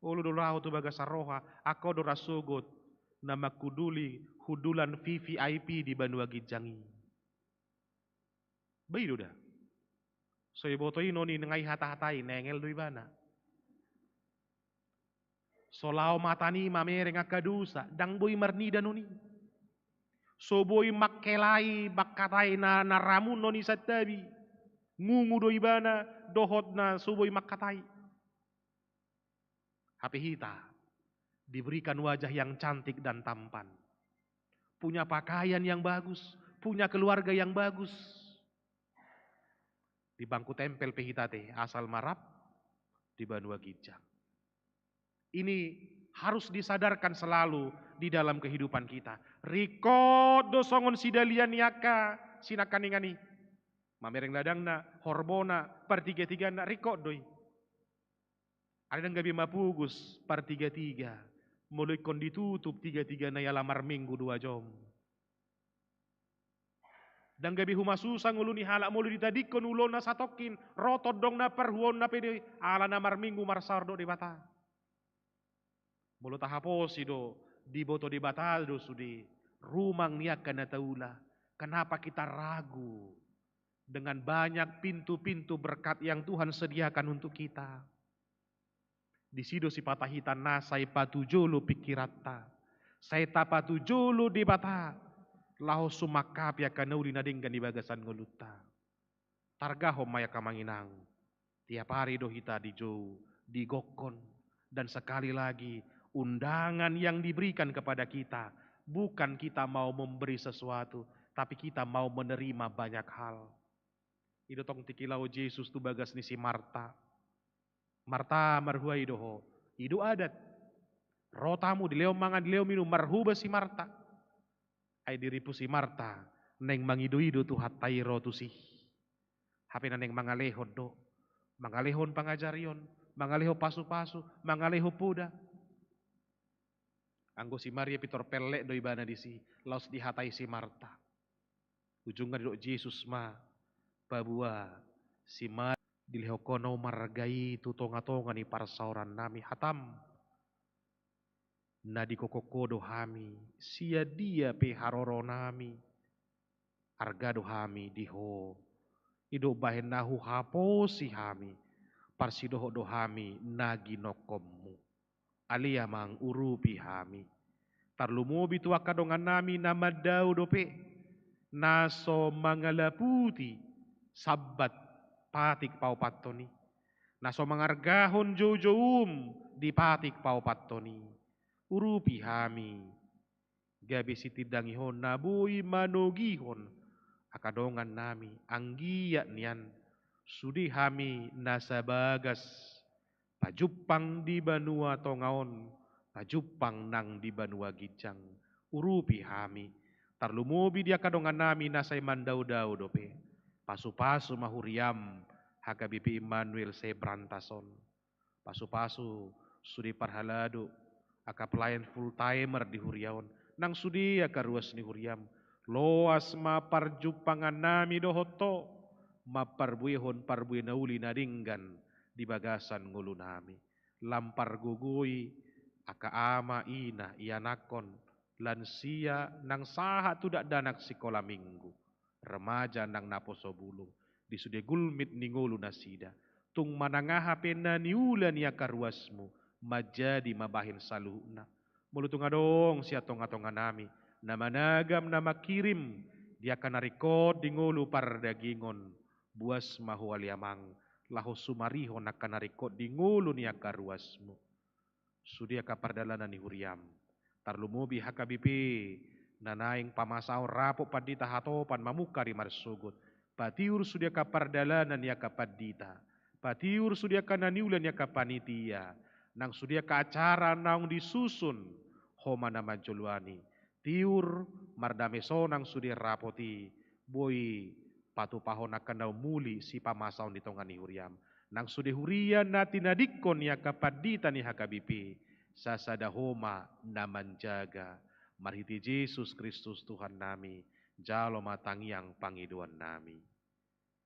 Ulu dolau tu bagas saroha ako do rasugot nama kuduli hudulan VVIP di banua gijangi. Bayi do da. So iboto ino ni nengai hata-hatai nengel do ibana. Solao matani mamereng akadusa dang boy marnida noni. So boy makkelai bakkatai na naramun noni satabi. Ngungu do ibana dohot na so boy makkatai. HP Hita diberikan wajah yang cantik dan tampan. Punya pakaian yang bagus, punya keluarga yang bagus. Di bangku tempel pehitate asal marap di Banua Gijang. Ini harus disadarkan selalu di dalam kehidupan kita. Riko dosongon sidalian yaka sinakaningani. Mamereng ladangna, horbona, pertiga-tigana, riko doi. Ada yang gabi mapugus, pertiga-tiga. Mulai kon ditutup tiga-tiga na lamar minggu 2 jam. Dan gabi humasusa nguluni halak mulu ditadikon ulon na satokin. Rotot dong na perhuon na pede ala namar minggu marsardo di bata. Mulu tahaposi do, di boto di batal do sudi. Rumang niak kana taula. Kenapa kita ragu dengan banyak pintu-pintu berkat yang Tuhan sediakan untuk kita. Di sido si patahitan na say patujolo pikirata. Say tapatujolo di bata. Laho sumakap ya kanauli na dinggan di bagasan nguluta. Targahom maya kamanginang. Tiap hari do hita di jo, di gokon. Dan sekali lagi undangan yang diberikan kepada kita. Bukan kita mau memberi sesuatu. Tapi kita mau menerima banyak hal. Ido tong tikilau Yesus tu bagas ni si Marta. Marta marhua idoho. Ido adat. Rotamu dileo mangan dileo minum marhuba si Marta. Ay diripu si Marta. Neng mangido-ido tu hatai rotu si. Hape na neng mangalehon do. Mangalehon pangajarion. Mangaleho pasu-pasu. Mangaleho puda. Anggo si Maria pitor pelek do ibana di si. Laos dihatai si Marta. Ujungan do Yesus ma. Babua si Maria. Dilihokono margai tu tonga-tonga ni parsauran nami hatam. Na di kokokodo hami. Sia dia pe haroro nami. Argado hami diho. Ido bahen nahu haposi hami. Parsidoho do hami nagi nokommu. Alia mang urupi hami. Tarlumobi tu akadongan nami nama dau dope. Naso mangalaputi. Sabat patik pau patoni. Naso mangargahon jojoum di patik pau patoni. Urupi hami. Gabi sitidangihon nabui manogihon. Akadongan nami anggiya nian. Sudi hami nasabagas. Pajupang di Banua Tongaon. Pajupang nang di Banua Gijang. Urupi hami. Tarlumobi dia kadongan nami nasay mandau-dau dope. Pasu-pasu mahuriam HKBP Immanuel Sebrantason. Pasu-pasu sudi parhalado aka pelayan full timer di huriaon. Nang sudi aka ruas ni huriam. Loas maparjupangan nami dohoto. Maparbuihon parbuih nauli naringgan di bagasan ngulu nami. Lampar gugui aka ama ina ianakon. Lansia nang saha tudak danak sekolah minggu. Remaja nang naposo bulung. Di sude gulmit ningolu nasida. Tung manangaha pena niulan ya karuasmu. Majadi mabahin saluhna. Mulutung adong siya tonga-tonga nami. Nama nagam nama kirim. Dia kana rekod di ngolu pardagingon. Buas mahu aliamang. Laho sumariho nak kana rekod di ngolu ni ya karuasmu. Sudia kapardalanan ni huriam. Tarlumobi HKBP. Nanaing pamasao rapo padita hatopan mamukari marsugut. Patiur sudia kapardalanan ya kapadita. Patiur sudia kananiulan ya kapanitia. Nang sudia ka acara naung disusun. Homa nama joluani. Tiur mardameso nang sudia rapoti. Boi patu pahon akan daw muli si pamasao nitongani huriam. Nang sudia hurian natinadikon ya kapadita ni hakabipi. Sasada homa naman jaga. Marhiti Yesus Kristus Tuhan nami, jalo matangiang pangiduan nami.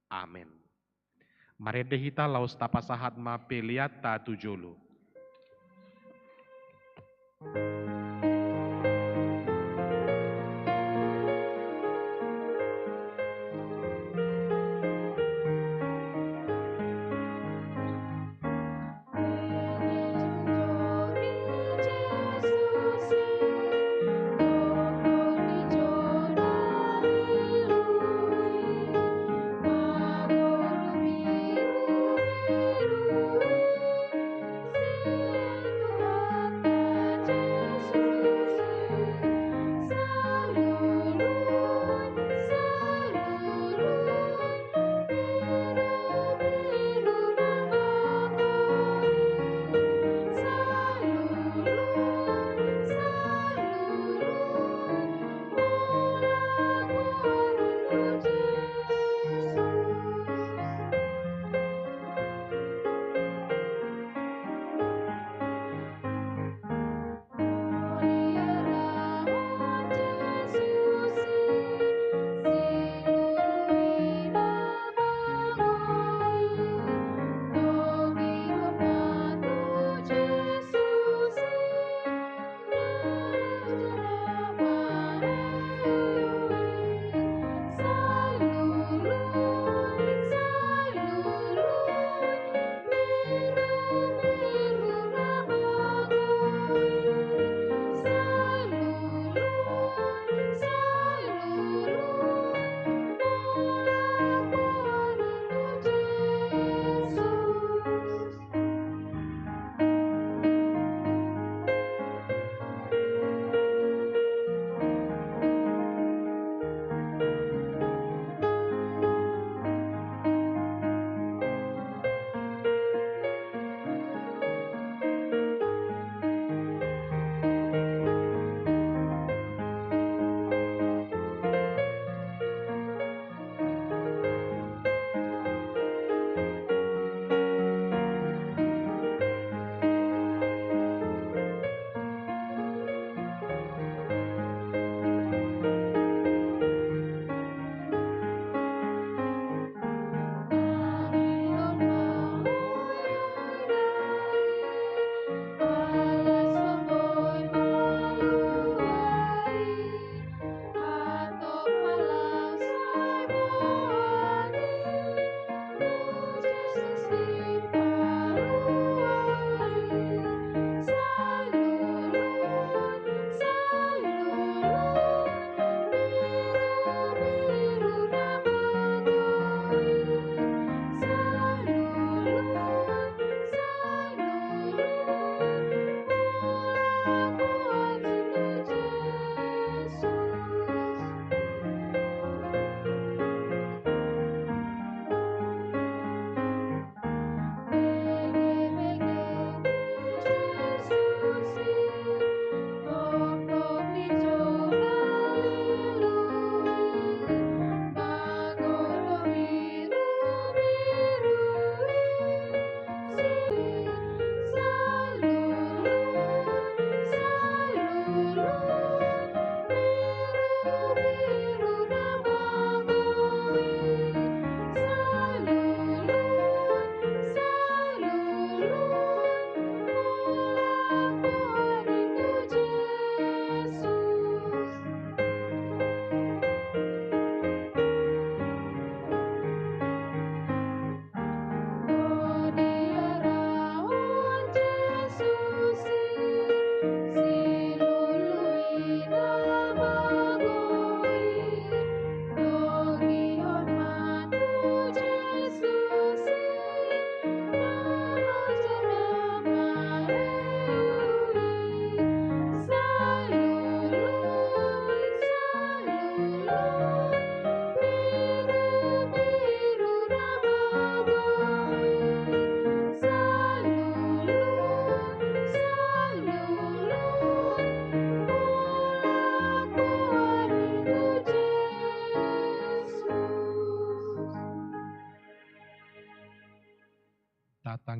Amin. Maredehita laus tapasahat ma peliata tujulu. Biru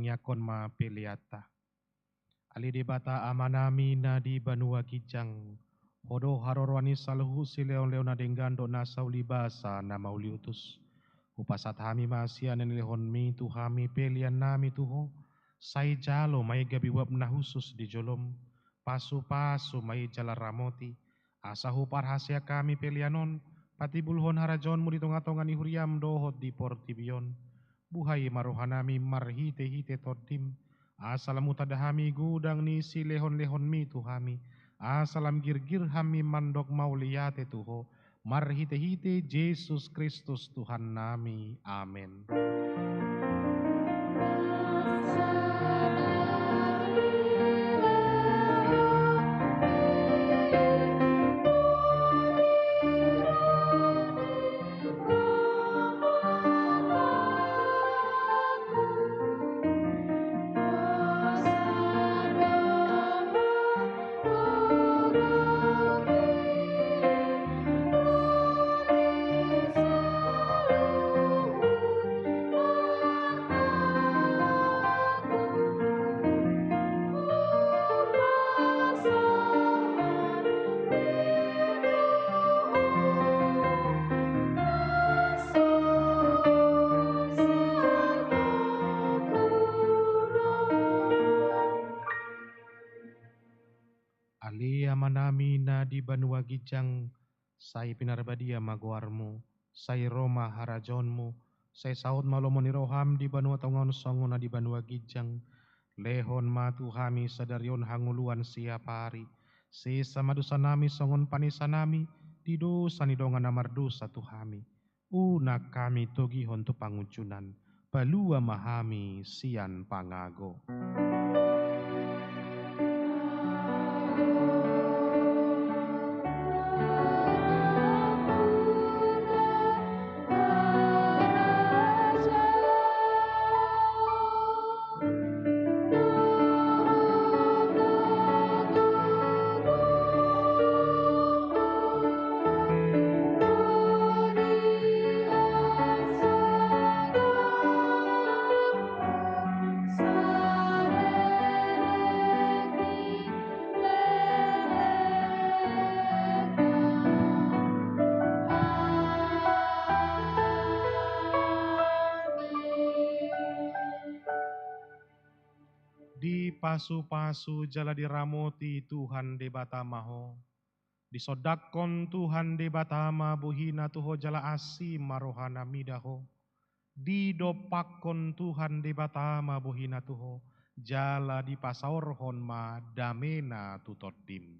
nyakon ma peliata. Ali debata amanami na di banua kijang. Hodo harorwani saluhu si leon-leon na denggando na saulibasa na mauliutus. Upasat hami masia nenilihon mi tu hami pelian nami tuho. Sai jalo may gabiwab na husus di jolom. Pasu-pasu may jalaramoti. Asa hupar hasya kami pelianon. Pati bulhon harajon mo di tonga-tonga ni huriam dohot di portibion. Buhay marohanami marhite-hite todim. Asalamu tadahami gudang ni si lehon-lehon mi tuhami. Asalam girgir hami mandok mauliyate tuho. Marhite-hite Yesus Kristus Tuhan nami. Amin. Alia manami na di banua gijang, sai pinarbadia maguarmu, sai Roma harajonmu, sai saud malomoni roham di banua tongon songo na di banua gijang, lehon matu hami sadarion hanguluan siap hari, si samadusanami songon panisanami, di dosa ni dongan amardosa tuhami, una kami togi hontu pangucunan, palua mahami sian pangago. Di pasu-pasu jala diramoti Tuhan debata maho. Disodakon Tuhan debatama buhina tuho jala asi marohana midaho. Di dopakon Tuhan debatama buhina tuho. Jala di pasaorhon ma damena tutodim.